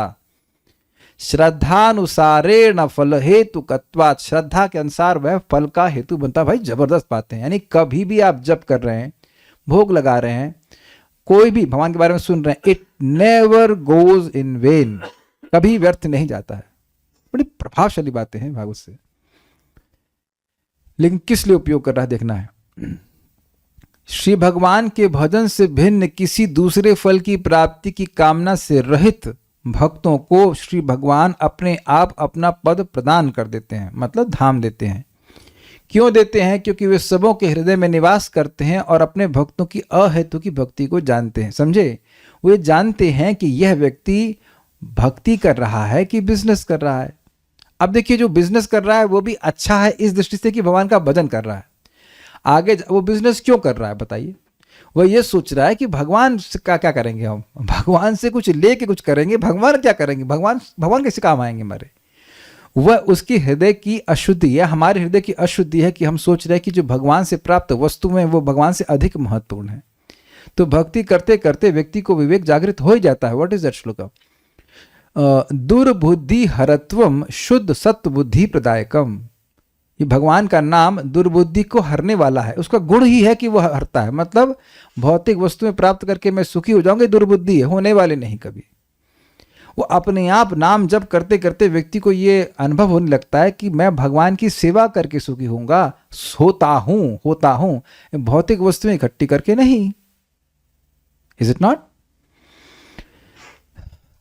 श्रद्धानुसारेण फल हेतु कत्वात्, श्रद्धा के अनुसार वह फल का हेतु बनता। भाई जबरदस्त बातें हैं। यानी कभी भी आप जप कर रहे हैं, भोग लगा रहे हैं, कोई भी भगवान के बारे में सुन रहे हैं, it never goes in when, कभी व्यर्थ नहीं जाता है। बड़ी प्रभावशाली बातें हैं भागवत से। लेकिन किस लिए उपयोग कर रहा है देखना है। श्री भगवान के भजन से भिन्न किसी दूसरे फल की प्राप्ति की कामना से रहित भक्तों को श्री भगवान अपने आप अपना पद प्रदान कर देते हैं, मतलब धाम देते हैं। क्यों देते हैं? क्योंकि वे सबों के हृदय में निवास करते हैं और अपने भक्तों की अहेतु की भक्ति को जानते हैं। समझे? वे जानते हैं कि यह व्यक्ति भक्ति कर रहा है कि बिजनेस कर रहा है। अब देखिए, जो बिजनेस कर रहा है वो भी अच्छा है इस दृष्टि से कि भगवान का भजन कर रहा है। आगे वो बिजनेस क्यों कर रहा है बताइए? वह ये सोच रहा है कि भगवान से क्या करेंगे, हम भगवान से कुछ लेके कुछ करेंगे, भगवान क्या करेंगे, भगवान भगवान कैसे काम आएंगे हमारे। वह उसकी हृदय की अशुद्धि है, हमारे हृदय की अशुद्धि है कि हम सोच रहे हैं कि जो भगवान से प्राप्त वस्तुएं वो भगवान से अधिक महत्वपूर्ण है। तो भक्ति करते करते व्यक्ति को विवेक जागृत हो ही जाता है। व्हाट इज दैट श्लोक? दुर्बुद्धि हरत्वम शुद्ध सत्व बुद्धि प्रदायकम। ये भगवान का नाम दुर्बुद्धि को हरने वाला है, उसका गुण ही है कि वह हरता है। मतलब भौतिक वस्तुएं प्राप्त करके मैं सुखी हो जाऊंगा, दुर्बुद्धि है, होने वाले नहीं कभी। वो अपने आप नाम जप करते करते व्यक्ति को ये अनुभव होने लगता है कि मैं भगवान की सेवा करके सुखी होऊंगा, होता हूं, भौतिक वस्तुएं इकट्ठी करके नहीं। Is it not?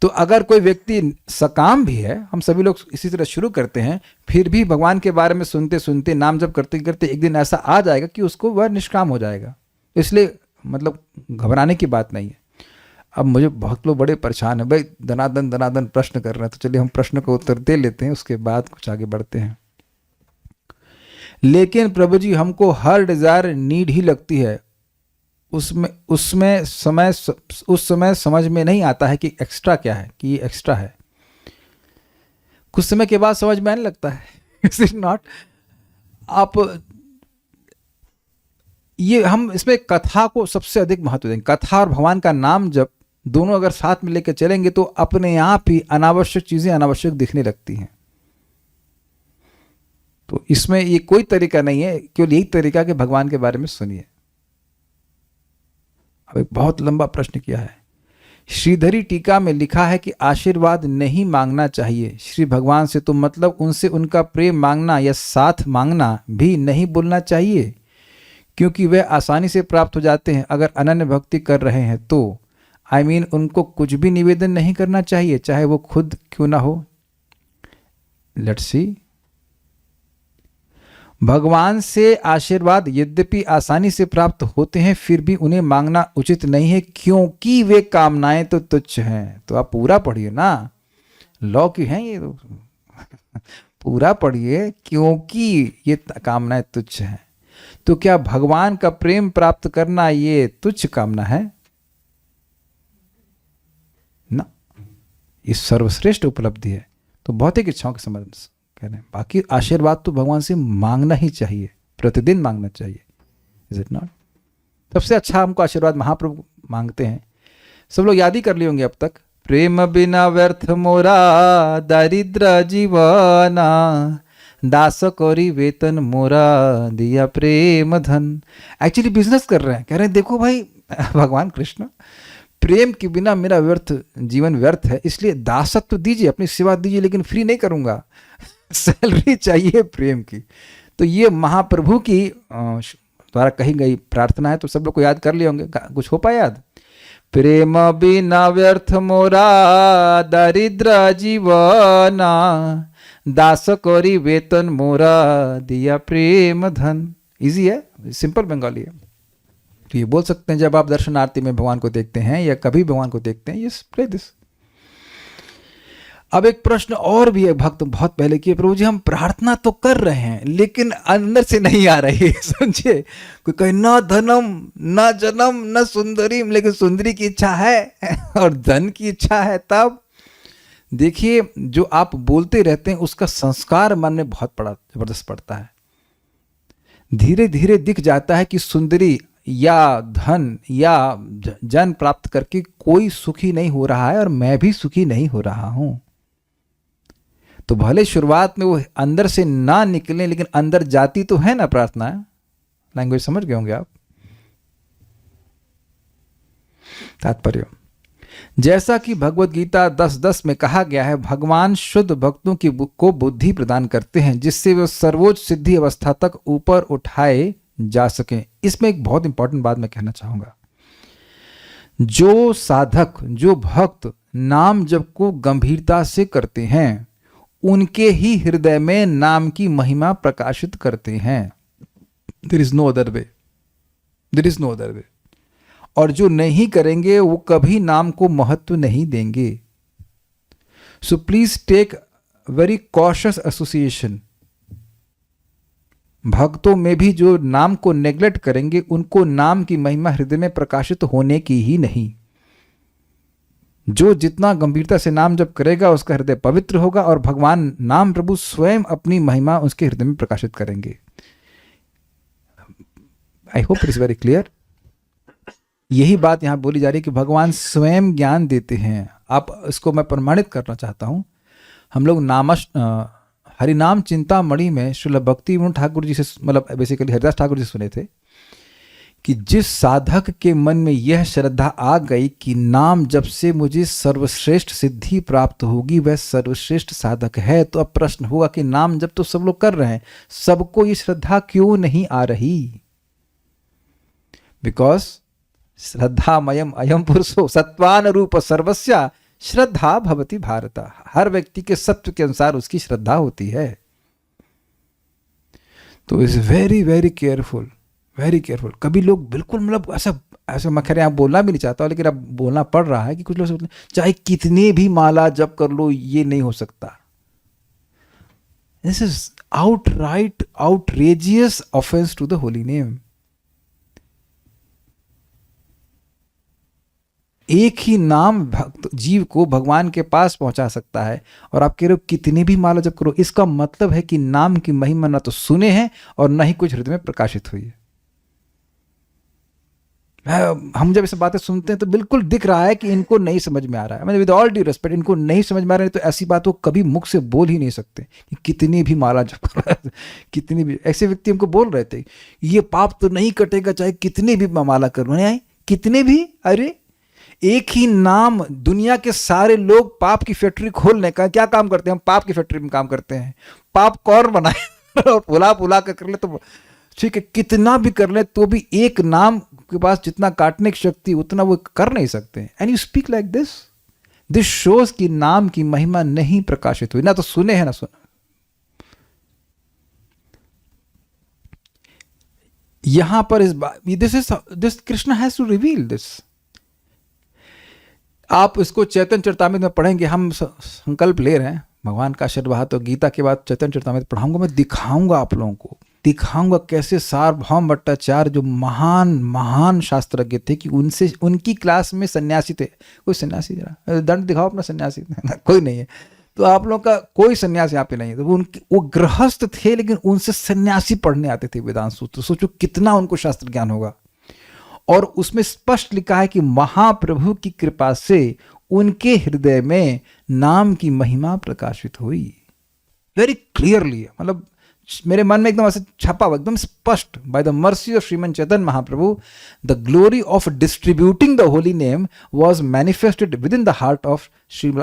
तो अगर कोई व्यक्ति सकाम भी है, हम सभी लोग इसी तरह शुरू करते हैं, फिर भी भगवान के बारे में सुनते सुनते नाम जप करते करते एक दिन ऐसा आ जाएगा कि उसको वह निष्काम हो जाएगा। इसलिए मतलब घबराने की बात नहीं है। अब मुझे बहुत लोग बड़े परेशान है, भाई दनादन प्रश्न कर रहे हैं, तो चलिए हम प्रश्न का उत्तर दे लेते हैं, उसके बाद कुछ आगे बढ़ते हैं। लेकिन प्रभु जी हमको हर डिजायर नीड ही लगती है, उस समय समझ में नहीं आता है कि एक्स्ट्रा क्या है, कि ये एक्स्ट्रा है। कुछ समय के बाद समझ में आने लगता है। Is it not? आप ये हम इसमें कथा को सबसे अधिक महत्व देंगे। कथा और भगवान का नाम जब दोनों अगर साथ में लेकर चलेंगे तो अपने आप ही अनावश्यक चीजें अनावश्यक दिखने लगती हैं। तो इसमें ये कोई तरीका नहीं है, केवल यही तरीका कि भगवान के बारे में सुनिए। अब एक बहुत लंबा प्रश्न किया है। श्रीधरी टीका में लिखा है कि आशीर्वाद नहीं मांगना चाहिए श्री भगवान से, तो मतलब उनसे उनका प्रेम मांगना या साथ मांगना भी नहीं बोलना चाहिए, क्योंकि वे आसानी से प्राप्त हो जाते हैं अगर अनन्य भक्ति कर रहे हैं तो। उनको कुछ भी निवेदन नहीं करना चाहिए, चाहे वो खुद क्यों ना हो। Let's see. भगवान से आशीर्वाद यद्यपि आसानी से प्राप्त होते हैं, फिर भी उन्हें मांगना उचित नहीं है, क्योंकि वे कामनाएं तो तुच्छ हैं। तो आप पूरा पढ़िए ना, लॉ की हैं ये तो। पूरा पढ़िए, क्योंकि ये कामनाएं तुच्छ हैं। तो क्या भगवान का प्रेम प्राप्त करना ये तुच्छ कामना है? ना, ये सर्वश्रेष्ठ उपलब्धि है। तो भौतिक इच्छाओं के संबंध कह रहे हैं। बाकी आशीर्वाद तो भगवान से मांगना ही चाहिए, प्रतिदिन मांगना चाहिए। Is it not? सबसे अच्छा हमको आशीर्वाद महाप्रभु मांगते हैं। सब लोग याद ही कर लिए होंगे अब तक। प्रेम बिना व्यर्थ मोरा दारिद्र जीवना, दास करी वेतन मोरा दिया प्रेम धन। एक्चुअली बिजनेस कर रहे हैं, कह रहे हैं देखो भाई भगवान कृष्ण, प्रेम के बिना मेरा जीवन व्यर्थ है, इसलिए दासत्व दीजिए, अपनी सेवा दीजिए, लेकिन फ्री नहीं करूंगा। सैलरी चाहिए प्रेम की। तो ये महाप्रभु की द्वारा कही गई प्रार्थना है। तो सब लोग को याद कर लिए होंगे। कुछ हो पाया याद? प्रेम बिना व्यर्थ मोरा दारिद्र जीवना, दास करी वेतन मोरा दिया प्रेम धन। इजी है, सिंपल बंगाली है। तो ये बोल सकते हैं जब आप दर्शन आरती में भगवान को देखते हैं या कभी भगवान को देखते हैं, यस प्ले दिस। अब एक प्रश्न और भी है, भक्त बहुत पहले किए, प्रभु जी हम प्रार्थना तो कर रहे हैं लेकिन अंदर से नहीं आ रही है। समझिए, कोई कहे ना धनम ना जन्म ना सुंदरी, लेकिन सुंदरी की इच्छा है और धन की इच्छा है। तब देखिए, जो आप बोलते रहते हैं उसका संस्कार मन में बहुत जबरदस्त पड़ता है। धीरे धीरे दिख जाता है कि सुंदरी या धन या जन प्राप्त करके कोई सुखी नहीं हो रहा है और मैं भी सुखी नहीं हो रहा हूं। तो भले शुरुआत में वो अंदर से ना निकले, लेकिन अंदर जाती तो है ना प्रार्थना। लैंग्वेज समझ गए होंगे आप। तात्पर्य, जैसा कि भगवत गीता 10:10 में कहा गया है, भगवान शुद्ध भक्तों को बुद्धि प्रदान करते हैं जिससे वे सर्वोच्च सिद्धि अवस्था तक ऊपर उठाए जा सकें। इसमें एक बहुत इंपॉर्टेंट बात मैं कहना चाहूंगा। जो साधक, जो भक्त नाम जप को गंभीरता से करते हैं, उनके ही हृदय में नाम की महिमा प्रकाशित करते हैं। There is no other way, there is no other way. और जो नहीं करेंगे वो कभी नाम को महत्व नहीं देंगे। So please take very cautious association. भक्तों में भी जो नाम को नेग्लेक्ट करेंगे उनको नाम की महिमा हृदय में प्रकाशित होने की ही नहीं। जो जितना गंभीरता से नाम जप करेगा उसका हृदय पवित्र होगा और भगवान नाम प्रभु स्वयं अपनी महिमा उसके हृदय में प्रकाशित करेंगे। I hope it is very clear. यही बात यहां बोली जा रही है कि भगवान स्वयं ज्ञान देते हैं। आप इसको मैं प्रमाणित करना चाहता हूं। हम लोग हरिनाम चिंतामणि में श्रील भक्ति विनोद ठाकुर जी से, मतलब बेसिकली हरिदास ठाकुर जी से सुने थे कि जिस साधक के मन में यह श्रद्धा आ गई कि नाम जब से मुझे सर्वश्रेष्ठ सिद्धि प्राप्त होगी वह सर्वश्रेष्ठ साधक है, तो अब प्रश्न होगा कि नाम जब तो सब लोग कर रहे हैं, सबको ये श्रद्धा क्यों नहीं आ रही? बिकॉज श्रद्धामयम अयम पुरुषो सत्वान रूप सर्वस्या श्रद्धा भवति भारत। हर व्यक्ति के सत्व के अनुसार उसकी श्रद्धा होती है। तो is very very careful, very careful. कभी लोग बिल्कुल मतलब ऐसा मैं खैर यहाँ बोलना भी नहीं चाहता, लेकिन अब बोलना पड़ रहा है कि कुछ लोग सोचते हैं चाहे कितने भी माला जप कर लो ये नहीं हो सकता। This is outright outrageous offence to the holy name. एक ही नाम भक्त जीव को भगवान के पास पहुंचा सकता है, और आप कह रहे हो कितने भी माला जप करो। इसका मतलब है कि नाम की महिमा ना तो सुने हैं और ना ही कुछ हृदय में प्रकाशित हुई है। हम जब इस बातें सुनते हैं तो बिल्कुल दिख रहा है कि इनको नहीं समझ में आ रहा है। मतलब विद ऑल ड्यू रिस्पेक्ट, इनको नहीं समझ में आ रहा है, तो ऐसी बात वो कभी मुख से बोल ही नहीं सकते कि कितनी भी माला जप करो। कितनी भी ऐसे व्यक्ति हमको बोल रहे थे ये पाप तो नहीं कटेगा चाहे कितनी भी माला करो। नहीं, कितने भी, अरे एक ही नाम, दुनिया के सारे लोग पाप की फैक्ट्री खोलने का क्या काम करते हैं? हम पाप की फैक्ट्री में काम करते हैं। पाप कौन बनाए और पुला कर ले तो ठीक है, कितना भी कर ले तो भी एक नाम के पास जितना काटने की शक्ति उतना वो कर नहीं सकते। And you speak like this, this shows कि नाम की महिमा नहीं प्रकाशित हुई, ना तो सुने हैं ना सुना। यहां पर this Krishna has to reveal this. आप इसको चैतन्य चरितामृत में पढ़ेंगे। हम संकल्प ले रहे हैं, भगवान का आशीर्वाद तो गीता के बाद चैतन्य चरितामृत पढ़ाऊंगा। मैं दिखाऊंगा, आप लोगों को दिखाऊंगा कैसे सार्वभौम भट्टाचार्य जो महान महान शास्त्रज्ञ थे कि उनसे उनकी क्लास में सन्यासी थे। कोई सन्यासी, जरा दंड दिखाओ अपना सन्यासी। कोई नहीं है, तो आप लोगों का कोई सन्यासी यहाँ पे नहीं है। तो वो गृहस्थ थे लेकिन उनसे सन्यासी पढ़ने आते थे वेदांत सूत्र। सोचो कितना उनको शास्त्र ज्ञान होगा। और उसमें स्पष्ट लिखा है कि महाप्रभु की कृपा से उनके हृदय में नाम की महिमा प्रकाशित हुई। वेरी क्लियरली, मतलब मेरे मन में एकदम ऐसे छपा हुआ, एकदम स्पष्ट। By the mercy of Shriman Chaitanya Mahaprabhu the glory of distributing the holy name was manifested within the heart of Shri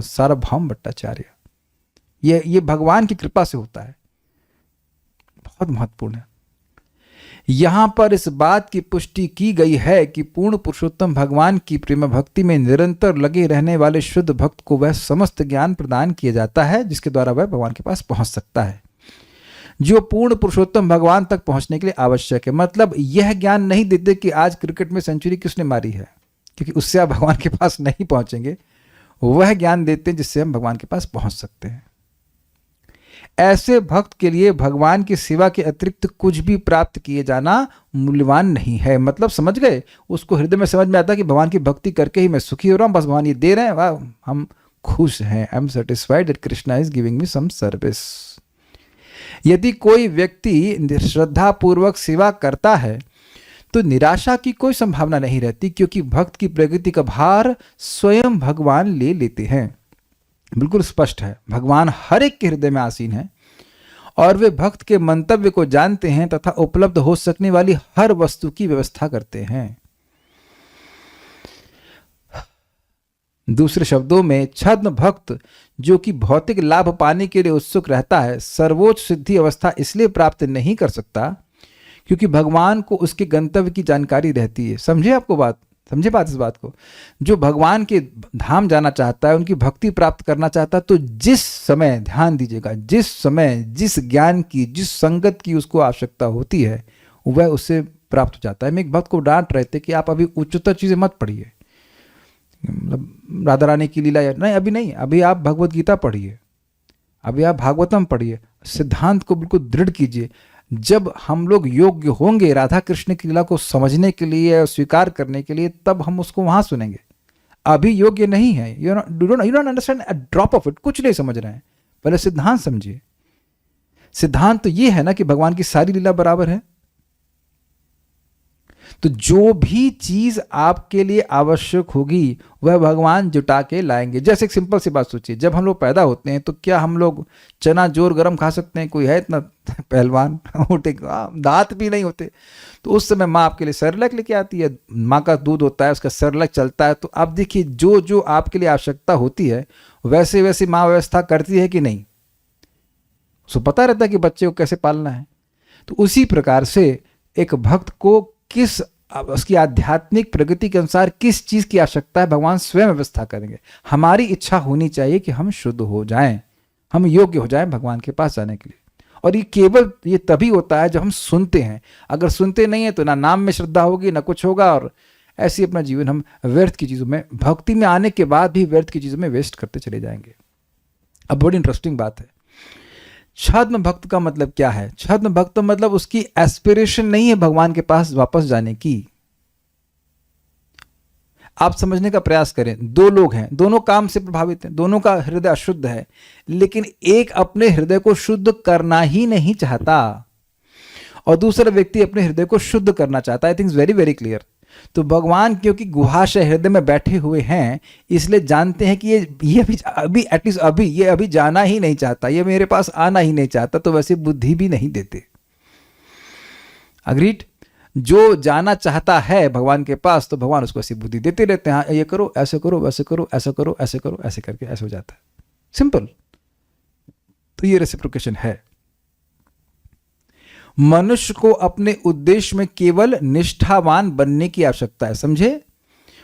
Sarvabhauma Bhattacharya. ये भगवान की कृपा से होता है, बहुत महत्वपूर्ण है। यहां पर इस बात की पुष्टि की गई है कि पूर्ण पुरुषोत्तम भगवान की प्रेम भक्ति में निरंतर लगे रहने वाले शुद्ध भक्त को वह समस्त ज्ञान प्रदान किया जाता है जिसके द्वारा वह भगवान के पास पहुंच सकता है, जो पूर्ण पुरुषोत्तम भगवान तक पहुंचने के लिए आवश्यक है। मतलब यह ज्ञान नहीं देते कि आज क्रिकेट में सेंचुरी किसने मारी है, क्योंकि उससे आप भगवान के पास नहीं पहुंचेंगे। वह ज्ञान देते हैं जिससे हम भगवान के पास पहुंच सकते हैं। ऐसे भक्त के लिए भगवान की सेवा के अतिरिक्त कुछ भी प्राप्त किए जाना मूल्यवान नहीं है। मतलब समझ गए, उसको हृदय में समझ में आता है कि भगवान की भक्ति करके ही मैं सुखी हो रहा हूं, बस भगवान ये दे रहे हैं, वाह हम खुश हैं। I am satisfied that Krishna is giving me some service. यदि कोई व्यक्ति श्रद्धा पूर्वक सेवा करता है तो निराशा की कोई संभावना नहीं रहती, क्योंकि भक्त की प्रगति का भार स्वयं भगवान ले लेते हैं। बिल्कुल स्पष्ट है, भगवान हर एक के हृदय में आसीन है और वे भक्त के मंतव्य को जानते हैं तथा उपलब्ध हो सकने वाली हर वस्तु की व्यवस्था करते हैं। दूसरे शब्दों में, छद्म भक्त जो कि भौतिक लाभ पाने के लिए उत्सुक रहता है सर्वोच्च सिद्धि अवस्था इसलिए प्राप्त नहीं कर सकता क्योंकि भगवान को उसके गंतव्य की जानकारी रहती है। समझे इस बात को। जो भगवान के धाम जाना चाहता है, उनकी भक्ति प्राप्त करना चाहता है, तो जिस समय, ध्यान दीजिएगा, जिस समय जिस ज्ञान की, जिस संगत की उसको आवश्यकता होती है वह उससे प्राप्त हो जाता है। मैं एक भक्त को डांट रहे थे कि आप अभी उच्चतर चीजें मत पढ़िए, मतलब राधा रानी की लीला, नहीं अभी नहीं, अभी आप भगवत गीता पढ़िए, अभी आप भागवतम पढ़िए, सिद्धांत को बिल्कुल दृढ़ कीजिए। जब हम लोग योग्य होंगे राधा कृष्ण की लीला को समझने के लिए और स्वीकार करने के लिए, तब हम उसको वहां सुनेंगे। अभी योग्य नहीं है, you don't understand a drop of it, कुछ नहीं समझ रहे हैं। पहले सिद्धांत समझिए। सिद्धांत तो ये है ना कि भगवान की सारी लीला बराबर है। तो जो भी चीज आपके लिए आवश्यक होगी वह भगवान जुटा के लाएंगे। जैसे एक सिंपल सी बात सोचिए, जब हम लोग पैदा होते हैं तो क्या हम लोग चना जोर गरम खा सकते हैं? कोई है इतना पहलवान? उठे दांत भी नहीं होते। तो उस समय माँ आपके लिए सेरेलैक लेके आती है, माँ का दूध होता है, उसका सेरेलैक चलता है। तो आप देखिए, जो जो आपके लिए आवश्यकता होती है वैसे वैसे माँ व्यवस्था करती है कि नहीं? उसको पता रहता है कि बच्चे को कैसे पालना है। तो उसी प्रकार से एक भक्त को किस उसकी आध्यात्मिक प्रगति के अनुसार किस चीज की आवश्यकता है, भगवान स्वयं व्यवस्था करेंगे। हमारी इच्छा होनी चाहिए कि हम शुद्ध हो जाएं, हम योग्य हो जाएं भगवान के पास जाने के लिए। और ये केवल ये तभी होता है जब हम सुनते हैं। अगर सुनते नहीं है तो ना नाम में श्रद्धा होगी, ना कुछ होगा, और ऐसे अपना जीवन हम व्यर्थ की चीजों में, भक्ति में आने के बाद भी व्यर्थ की चीजों में वेस्ट करते चले जाएंगे। अब बड़ी इंटरेस्टिंग बात है, छद्म भक्त का मतलब क्या है? छद्म भक्त मतलब उसकी एस्पिरेशन नहीं है भगवान के पास वापस जाने की। आप समझने का प्रयास करें, दो लोग हैं, दोनों काम से प्रभावित हैं, दोनों का हृदय अशुद्ध है, लेकिन एक अपने हृदय को शुद्ध करना ही नहीं चाहता और दूसरा व्यक्ति अपने हृदय को शुद्ध करना चाहता है। आई थिंक वेरी वेरी क्लियर। तो भगवान क्योंकि गुहाशय हृदय में बैठे हुए हैं, इसलिए जानते हैं कि ये अभी एटलीस्ट अभी ये अभी जाना ही नहीं चाहता, ये मेरे पास आना ही नहीं चाहता, तो वैसे बुद्धि भी नहीं देते। अग्रीड? जो जाना चाहता है भगवान के पास तो भगवान उसको ऐसी बुद्धि देते रहते हैं, हाँ ये करो, ऐसे करो, वैसे करो, ऐसा करो, ऐसे करो, ऐसे करके ऐसे हो जाता है। सिंपल। तो ये रेसिप्रोकेशन है। मनुष्य को अपने उद्देश्य में केवल निष्ठावान बनने की आवश्यकता है। समझे?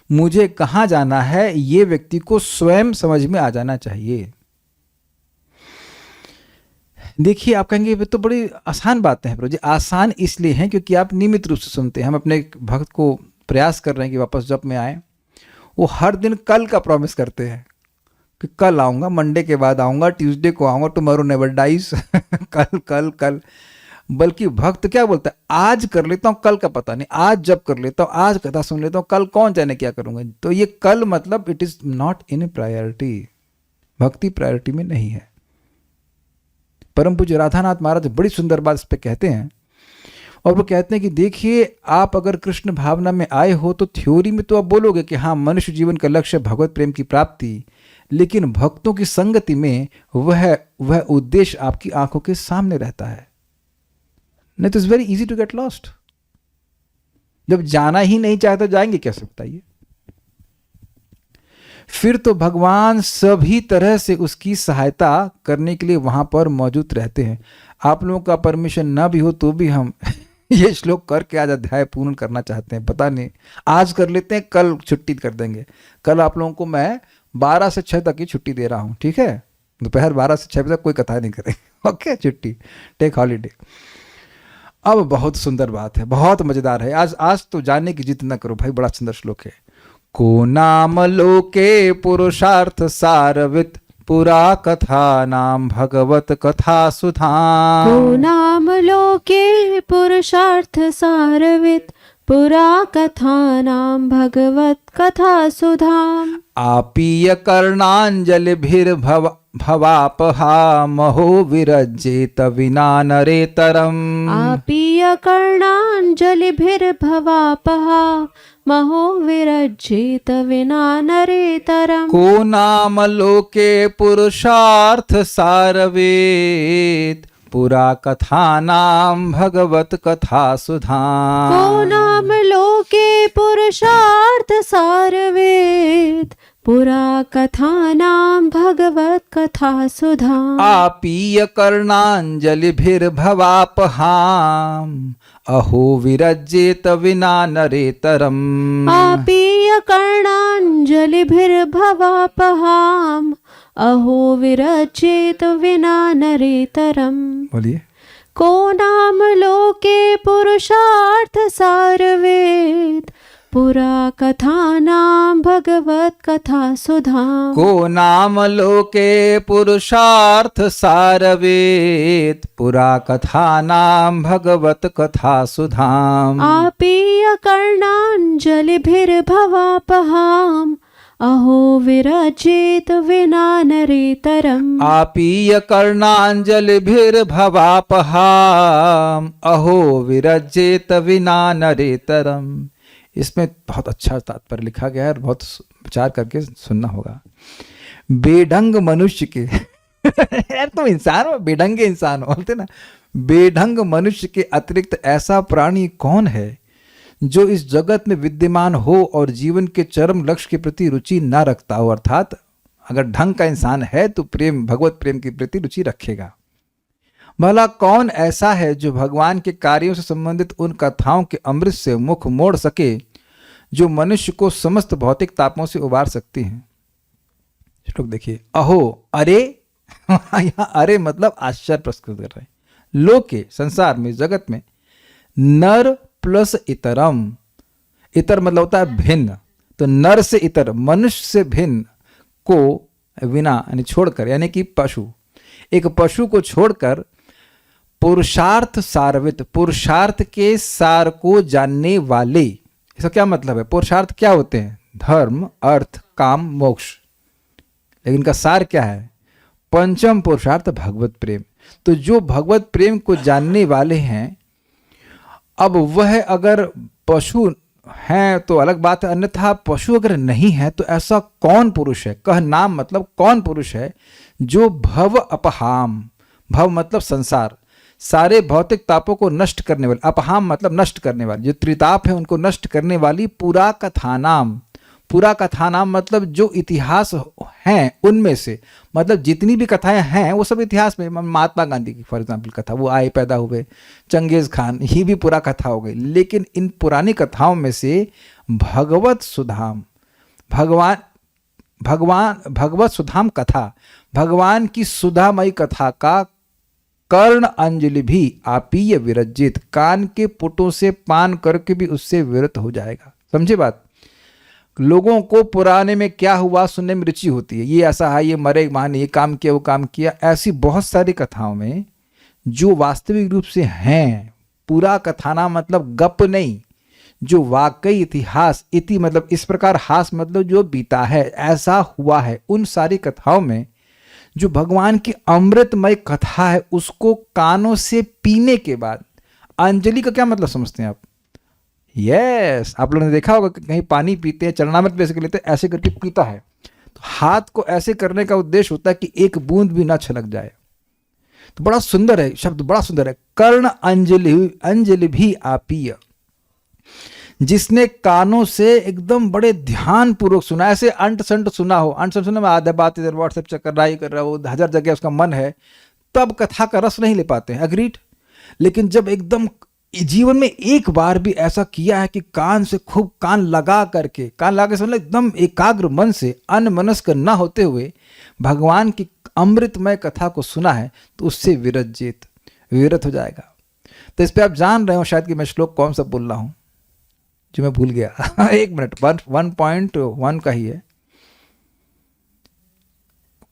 मुझे कहां जाना है यह व्यक्ति को स्वयं समझ में आ जाना चाहिए। देखिए, आप कहेंगे ये तो बड़ी आसान बातें हैं प्रभु जी। आसान इसलिए हैं क्योंकि आप नियमित रूप से सुनते हैं। हम अपने भक्त को प्रयास कर रहे हैं कि वापस जप में आए। वो हर दिन कल का प्रॉमिस करते हैं कि कल आऊंगा, मंडे के बाद आऊंगा, ट्यूसडे को आऊंगा, टुमारो नेवर डाइज। कल कल कल। बल्कि भक्त क्या बोलता है? आज कर लेता हूं, कल का पता नहीं, आज जब कर लेता हूं, आज कथा सुन लेता हूं, कल कौन जाने क्या करूंगा। तो ये कल मतलब it is not in priority. भक्ति प्रायोरिटी में नहीं है। परम पूज्य राधानाथ महाराज बड़ी सुंदर बात इस पे कहते हैं, और वो कहते हैं कि देखिए, आप अगर कृष्ण भावना में आए हो तो थ्योरी में तो आप बोलोगे कि हाँ, मनुष्य जीवन का लक्ष्य भगवत प्रेम की प्राप्ति, लेकिन भक्तों की संगति में वह उद्देश्य आपकी आंखों के सामने रहता है। नहीं तो it's very easy to get lost. जब जाना ही नहीं चाहे तो जाएंगे कैसे, बताइए? फिर तो भगवान सभी तरह से उसकी सहायता करने के लिए वहां पर मौजूद रहते हैं। आप लोगों का परमिशन ना भी हो तो भी हम ये श्लोक करके आज अध्याय पूर्ण करना चाहते हैं। पता नहीं, आज कर लेते हैं, कल छुट्टी कर देंगे। कल आप लोगों को मैं 12 से 6 तक की छुट्टी दे रहा हूं, ठीक है? दोपहर 12 से 6 बजे तक कोई कथा नहीं करेंगे। ओके, छुट्टी, टेक हॉलीडे। अब बहुत सुंदर बात है, बहुत मजेदार है। आज तो जानने की जिद न करो भाई, बड़ा सुंदर श्लोक है। को नाम लोके पुरुषार्थ सारवित पुरा कथा नाम भगवत कथा सुधाम। को नाम लोके पुरुषार्थ सारवित पुरा कथा नाम भगवत कथा सुधाम। आपीय कर्णांजलिभिर्भवापहा महो विरज्येत विना नरेतरम्। आपीय कर्णांजलिभिर्भवापहा महो विरज्येत विना नरेतरम्। को नाम लोके पुरुषार्थ सारवेत पुरा कथा नाम भगवत कथा सुधाम। को नाम लोके पुरुषार्थ सारवेद पुरा कथा नाम भगवत कथा सुधाम। आपीय कर्णांजलिभिर्भवापहाम अहो विरज्येत विना नरेतरम्। आपीय कर्णांजलिभिर्भवापहाम अहो विरज्येत विना नरेतरम्। बोलिए। को नाम लोके पुरुषार्थ सारवेद पुरा कथानां भगवत कथा सुधाम। को नाम लोके पुरुषार्थ सारवेद पुरा कथा नाम भगवत कथा सुधाम। आपीय कर्णाञ्जलिभिर्भवापहाम् अहो विरजेत विना नरेतरम्। आपीय कर्णांजलिभिर्भवापहाम अहो विरजेत विना नरेतरम। इसमें बहुत अच्छा तात्पर्य लिखा गया है और बहुत विचार करके सुनना होगा। बेढंग मनुष्य के यार तुम इंसान हो, बेढंगे इंसान हो, बोलते ना। बेढंग मनुष्य के अतिरिक्त ऐसा प्राणी कौन है जो इस जगत में विद्यमान हो और जीवन के चरम लक्ष्य के प्रति रुचि ना रखता हो। अर्थात अगर ढंग का इंसान है तो प्रेम, भगवत प्रेम के प्रति रुचि रखेगा। भला कौन ऐसा है जो भगवान के कार्यों से संबंधित उन कथाओं के अमृत से मुख मोड़ सके जो मनुष्य को समस्त भौतिक तापों से उबार सकती हैं। श्लोक देखिए। अहो, अरे यहाँ अरे मतलब आश्चर्य प्रस्तुत कर रहे हैं। लोके संसार में, जगत में, नर प्लस इतरम, इतर मतलब होता है भिन्न, तो नर से इतर, मनुष्य से भिन्न को विना यानी छोड़कर, यानी कि पशु, एक पशु को छोड़कर पुरुषार्थ सारवित, पुरुषार्थ के सार को जानने वाले। इसका क्या मतलब है? पुरुषार्थ क्या होते हैं? धर्म, अर्थ, काम, मोक्ष। लेकिन इनका सार क्या है? पंचम पुरुषार्थ भगवत प्रेम। तो जो भगवत प्रेम को जानने वाले हैं, अब वह अगर पशु हैं तो अलग बात है, अन्यथा पशु अगर नहीं है तो ऐसा कौन पुरुष है? कह नाम मतलब कौन पुरुष है जो भव अपहाम, भव मतलब संसार, सारे भौतिक तापों को नष्ट करने वाली, अपहाम मतलब नष्ट करने वाली, जो त्रिताप है उनको नष्ट करने वाली, पुरा कथानाम, पुरा कथानाम मतलब जो इतिहास हैं उनमें से, मतलब जितनी भी कथाएं हैं वो सब इतिहास में, महात्मा गांधी की फॉर एग्जाम्पल कथा, वो आए पैदा हुए, चंगेज खान, ये भी पूरा कथा हो गई। लेकिन इन पुरानी कथाओं में से भगवत सुधाम, भगवत सुधाम कथा, भगवान की सुधामयी कथा का कर्ण अंजलि भी आपीय विरजित, कान के पुटों से पान करके भी उससे विरत हो जाएगा। समझे बात? लोगों को पुराने में क्या हुआ सुनने में रुचि होती है, ये ऐसा है, ये मरे महान, ये काम किया, वो काम किया, ऐसी बहुत सारी कथाओं में जो वास्तविक रूप से हैं, पूरा कथाना मतलब गप नहीं, जो वाकई इतिहास, इति मतलब इस प्रकार, हास मतलब जो बीता है, ऐसा हुआ है, उन सारी कथाओं में जो भगवान की अमृतमय कथा है उसको कानों से पीने के बाद, अंजलि का क्या मतलब समझते हैं आप? यस, आप लोगों ने देखा होगा कि कहीं पानी पीते हैं, चरणामृत बेसिकली लेते हैं, ऐसे करके पीता है, तो हाथ को ऐसे करने का उद्देश्य होता है कि एक बूंद भी ना छलक जाए। तो बड़ा सुंदर है शब्द, बड़ा सुंदर है। कर्ण अंजलि, अंजलि भी आपीय, जिसने कानों से एकदम बड़े ध्यान पूर्वक सुना, ऐसे अंट संट सुना हो, अंट संट सुना में आधा बात इधर व्हाट्सएप चेक कर रहा है, कर रहा है, वो 1000 जगह उसका मन है, तब कथा का रस नहीं ले पाते हैं, अग्रीड। लेकिन जब एकदम जीवन में एक बार भी ऐसा किया है कि कान से खूब कान लगा करके, कान लगा के सुन, एकदम एकाग्र मन से, अनमनस्क न होते हुए भगवान की अमृतमय कथा को सुना है, तो उससे विरत हो जाएगा। तो इस पे आप जान रहे हो शायद कि मैं श्लोक कौन सा बोल रहा हूं, जो मैं भूल गया। एक मिनट, 1.1 का ही है,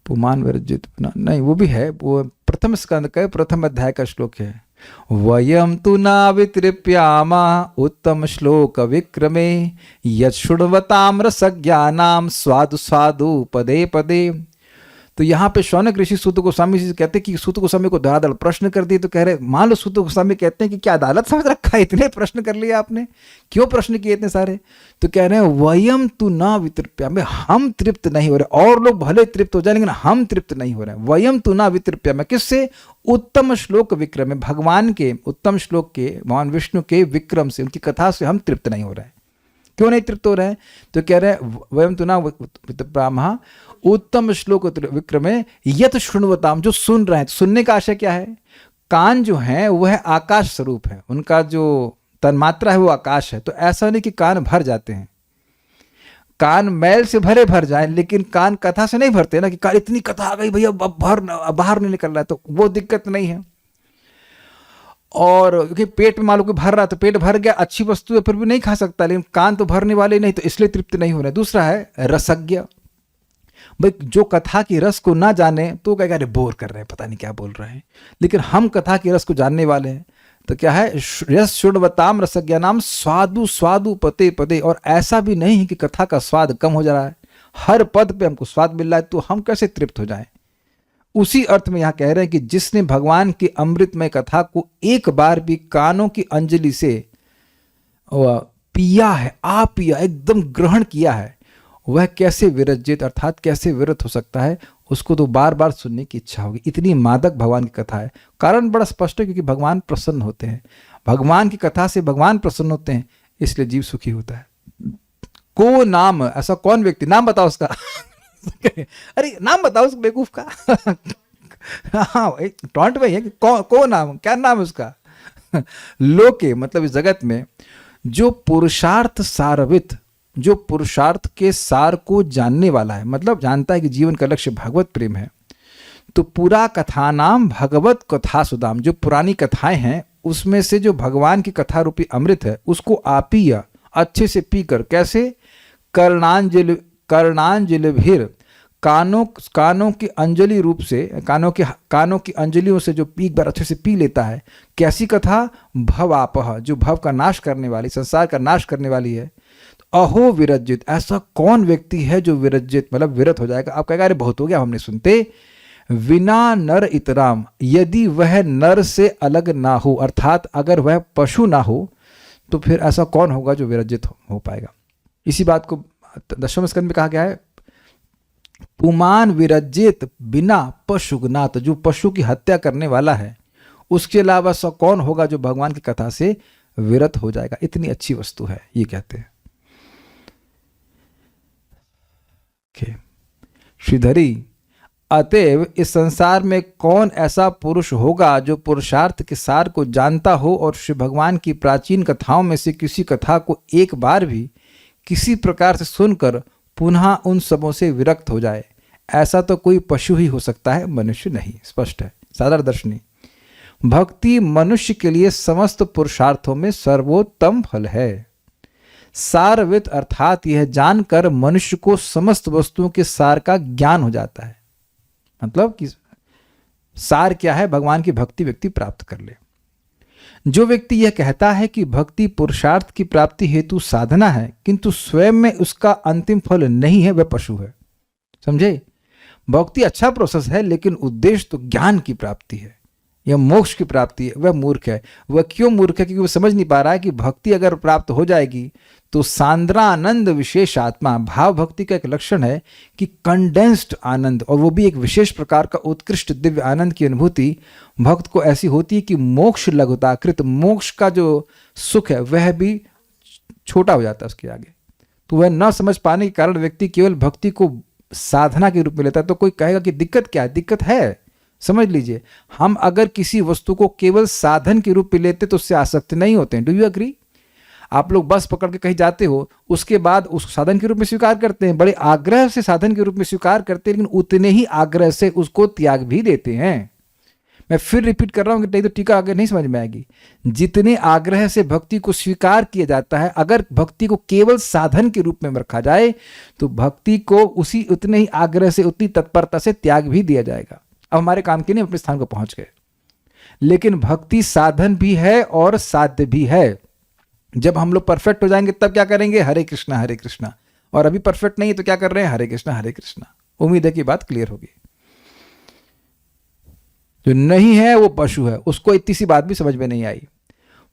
पुमान विरजित, नहीं वो भी है, वो प्रथम स्कंद का प्रथम अध्याय का श्लोक है। वयम तु न वितृप्यामा उत्तम श्लोक विक्रमे यत् शृण्वताम्र सज्ञानाम स्वादु स्वादु पदे पदे। तो यहाँ पे शौनक ऋषि सूत गोस्वामी जी कहते हैं कि सूत गोस्वामी को धड़ाधड़ प्रश्न कर दिए, तो कह रहे, मान लो सूत गोस्वामी कहते हैं कि क्या अदालत समझ रखा है, इतने प्रश्न कर लिए आपने, क्यों प्रश्न किए इतने सारे? तो कह रहे हैं वयम तु न वितृप्यामे, हम तृप्त नहीं हो रहे, और लोग भले तृप्त हो जाए लेकिन हम तृप्त नहीं हो रहे हैं। वयम तु न वितृप्यामे, किससे? उत्तम श्लोक विक्रम में, भगवान के उत्तम श्लोक के, भगवान विष्णु के विक्रम से, उनकी कथा से हम तृप्त नहीं हो रहे हैं। क्यों नहीं तृप्त हो रहे हैं? तो कह रहे हैं वयम तु न वितृप्यामः उत्तम श्लोक विक्रमे यत् शृण्वताम, जो सुन रहे हैं। सुनने का आशय क्या है? कान जो है वह आकाश स्वरूप है, उनका जो तन्मात्रा है वो आकाश है। तो ऐसा नहीं कि कान भर जाते हैं, कान मैल से भर जाए, लेकिन कान कथा से नहीं भरते ना, कि कान इतनी कथा आ गई भैया अब बाहर नहीं निकल रहा है, तो वो दिक्कत नहीं है। और क्योंकि पेट में मान लो कोई भर रहा तो पेट भर गया, अच्छी वस्तु है फिर भी नहीं खा सकता, लेकिन कान तो भरने वाले नहीं, तो इसलिए तृप्त नहीं हो रहा है। दूसरा है रसज्ञ, भाई जो कथा की रस को ना जाने तो कहेगा अरे बोर कर रहे हैं, पता नहीं क्या बोल रहे हैं, लेकिन हम कथा की रस को जानने वाले हैं तो क्या है, यस शुणवताम रसज्ञानाम स्वादु स्वादु पते पदे। और ऐसा भी नहीं है कि कथा का स्वाद कम हो जा रहा है, हर पद पे हमको स्वाद मिल रहा है, तो हम कैसे तृप्त हो जाएं। उसी अर्थ में यहाँ कह रहे हैं कि जिसने भगवान की अमृतमय कथा को एक बार भी कानों की अंजलि से पिया है, आ पिया, एकदम ग्रहण किया है, वह कैसे विरजित अर्थात कैसे विरत हो सकता है, उसको तो बार बार सुनने की इच्छा होगी। इतनी मादक भगवान की कथा है। कारण बड़ा स्पष्ट है, क्योंकि भगवान प्रसन्न होते हैं, भगवान की कथा से भगवान प्रसन्न होते हैं, इसलिए जीव सुखी होता है। को नाम, ऐसा कौन व्यक्ति, नाम बताओ उसका अरे नाम बताओ उस बेवकूफ का हाँ टॉन्ट में है कि को नाम, क्या नाम है उसका लोके मतलब इस जगत में जो पुरुषार्थ सारवित, जो पुरुषार्थ के सार को जानने वाला है, मतलब जानता है कि जीवन का लक्ष्य भगवत प्रेम है, तो पूरा कथा नाम भगवत कथा सुदाम, जो पुरानी कथाएं हैं उसमें से जो भगवान की कथा रूपी अमृत है उसको आप ही अच्छे से पीकर, कैसे, कर्णांजलि भीर, कानों की अंजलि रूप से, कानों की अंजलियों से जो एक बार अच्छे से पी लेता है। कैसी कथा, भवापह, जो भव का नाश करने वाली, संसार का नाश करने वाली है। अहो विरजित, ऐसा कौन व्यक्ति है जो विरजित मतलब विरत हो जाएगा। आप कहेगा अरे बहुत हो गया, हमने सुनते। विना नर इतराम, यदि वह नर से अलग ना हो, अर्थात अगर वह पशु ना हो, तो फिर ऐसा कौन होगा जो विरजित हो पाएगा। इसी बात को 10वें स्कंद में कहा गया है, पुमान विरजित बिना पशुगनात, जो पशु की हत्या करने वाला है, उसके अलावा ऐसा कौन होगा जो भगवान की कथा से विरत हो जाएगा। इतनी अच्छी वस्तु है, ये कहते हैं। श्रीधरी, अतएव इस संसार में कौन ऐसा पुरुष होगा जो पुरुषार्थ के सार को जानता हो और श्री भगवान की प्राचीन कथाओं में से किसी कथा को एक बार भी किसी प्रकार से सुनकर पुनः उन सबों से विरक्त हो जाए। ऐसा तो कोई पशु ही हो सकता है, मनुष्य नहीं। स्पष्ट है, साधारण दर्शनी। भक्ति मनुष्य के लिए समस्त पुरुषार्थों में सर्वोत्तम फल है। सारवित अर्थात यह जानकर मनुष्य को समस्त वस्तुओं के सार का ज्ञान हो जाता है। मतलब कि सार क्या है, भगवान की भक्ति व्यक्ति प्राप्त कर ले। जो व्यक्ति यह कहता है कि भक्ति पुरुषार्थ की प्राप्ति हेतु साधना है, किंतु स्वयं में उसका अंतिम फल नहीं है, वह पशु है। समझे, भक्ति अच्छा प्रोसेस है, लेकिन उद्देश्य तो ज्ञान की प्राप्ति है या मोक्ष की प्राप्ति है, वह मूर्ख है। वह क्यों मूर्ख है? क्योंकि वह समझ नहीं पा रहा है कि भक्ति अगर प्राप्त हो जाएगी तो सांद्रानंद विशेष आत्मा, भाव भक्ति का एक लक्षण है कि कंडेंस्ड आनंद, और वो भी एक विशेष प्रकार का उत्कृष्ट दिव्य आनंद की अनुभूति भक्त को ऐसी होती है कि मोक्ष लघुताकृत, मोक्ष का जो सुख है वह भी छोटा हो जाता है उसके आगे। तो वह न समझ पाने के कारण व्यक्ति केवल भक्ति को साधना के रूप में लेता है। तो कोई कहेगा कि दिक्कत क्या है? दिक्कत है, समझ लीजिए, हम अगर किसी वस्तु को केवल साधन के रूप में लेते तो उससे आसक्त नहीं होते हैं। Do you agree? आप लोग बस पकड़ के कहीं जाते हो, उसके बाद उस साधन के रूप में स्वीकार करते हैं, बड़े आग्रह से साधन के रूप में स्वीकार करते हैं, लेकिन उतने ही आग्रह से उसको त्याग भी देते हैं। मैं फिर रिपीट कर रहा हूं कि नहीं तो टीका आगे नहीं समझ में आएगी। जितने आग्रह से भक्ति को स्वीकार किया जाता है, अगर भक्ति को केवल साधन के रूप में रखा जाए तो भक्ति को उसी उतने ही आग्रह से, उतनी तत्परता से त्याग भी दिया जाएगा। अब हमारे काम के लिए अपने स्थान को पहुंच गए, लेकिन भक्ति साधन भी है और साध्य भी है। जब हम लोग परफेक्ट हो जाएंगे तब क्या करेंगे? हरे कृष्णा हरे कृष्णा। और अभी परफेक्ट नहीं है तो क्या कर रहे हैं? हरे कृष्णा हरे कृष्णा। उम्मीद है कि बात क्लियर होगी। जो नहीं है वो पशु है, उसको इतनी सी बात भी समझ में नहीं आई।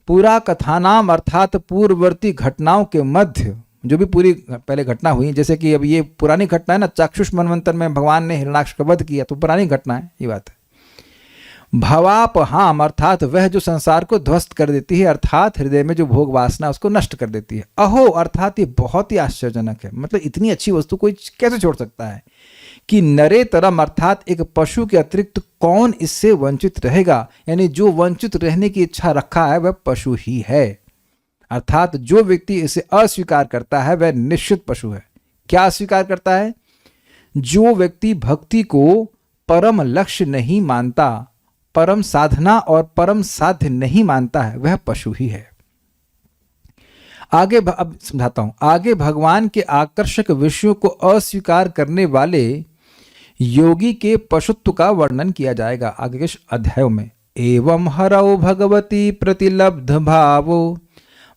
पूरा कथानाम अर्थात पूर्ववर्ती घटनाओं के मध्य, जो भी पूरी पहले घटना हुई, जैसे कि अब ये पुरानी घटना है ना, चाक्षुष मनवंतर में भगवान ने हिरण्याक्ष का वध किया, तो पुरानी घटना है, ये बात है। भवापहाम अर्थात वह जो संसार को ध्वस्त कर देती है, अर्थात हृदय में जो भोग वासना उसको नष्ट कर देती है। अहो अर्थात ये बहुत ही आश्चर्यजनक है, मतलब इतनी अच्छी वस्तु कोई कैसे छोड़ सकता है कि नरे तरम अर्थात एक पशु के अतिरिक्त कौन इससे वंचित रहेगा। यानी जो वंचित रहने की इच्छा रखा है वह पशु ही है, अर्थात जो व्यक्ति इसे अस्वीकार करता है वह निश्चित पशु है। क्या अस्वीकार करता है? जो व्यक्ति भक्ति को परम लक्ष्य नहीं मानता परम साधना और परम साध्य नहीं मानता है वह पशु ही है। आगे अब समझाता हूं। आगे भगवान के आकर्षक विषयों को अस्वीकार करने वाले योगी के पशुत्व का वर्णन किया जाएगा आगे के अध्यायों में। एवं हरौ भगवती प्रतिलब्ध भावो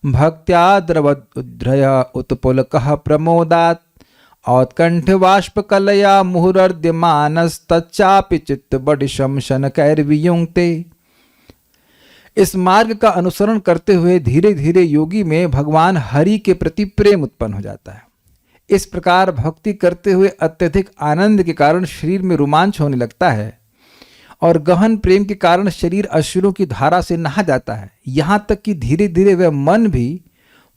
भक्त्या द्रवद्रय उत्पुलकः प्रमोदात् औत्कंठ बाष्प कलया मुहुर्द्यमानस्तच्चापि चित्त बडिशम शनकैर्वियुङ्क्ते। इस मार्ग का अनुसरण करते हुए धीरे धीरे योगी में भगवान हरि के प्रति प्रेम उत्पन्न हो जाता है। इस प्रकार भक्ति करते हुए अत्यधिक आनंद के कारण शरीर में रोमांच होने लगता है और गहन प्रेम के कारण शरीर अश्रुओं की धारा से नहा जाता है। यहाँ तक कि धीरे धीरे वह मन भी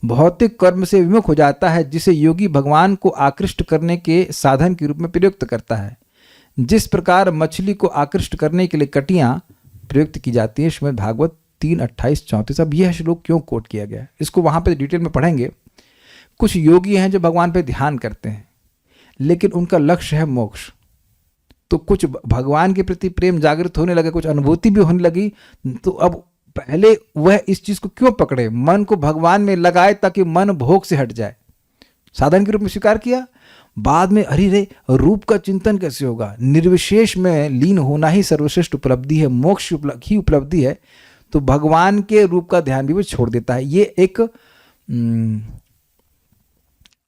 भौतिक कर्म से विमुख हो जाता है, जिसे योगी भगवान को आकृष्ट करने के साधन के रूप में प्रयुक्त करता है। जिस प्रकार मछली को आकृष्ट करने के लिए कटियां प्रयुक्त की जाती है। श्रीमद् भागवत 3:28-34। अब यह श्लोक क्यों कोट किया गया है इसको वहां पे डिटेल में पढ़ेंगे। कुछ योगी हैं जो भगवान पे ध्यान करते हैं लेकिन उनका लक्ष्य है मोक्ष। तो कुछ भगवान के प्रति प्रेम जागृत होने लगे, कुछ अनुभूति भी होने लगी। तो अब पहले वह इस चीज को क्यों पकड़े, मन को भगवान में लगाए ताकि मन भोग से हट जाए, साधन के रूप में स्वीकार किया। बाद में अरे रे रूप का चिंतन कैसे होगा, निर्विशेष में लीन होना ही सर्वश्रेष्ठ उपलब्धि है, मोक्ष ही उपलब्धि है। तो भगवान के रूप का ध्यान भी वो छोड़ देता है। ये एक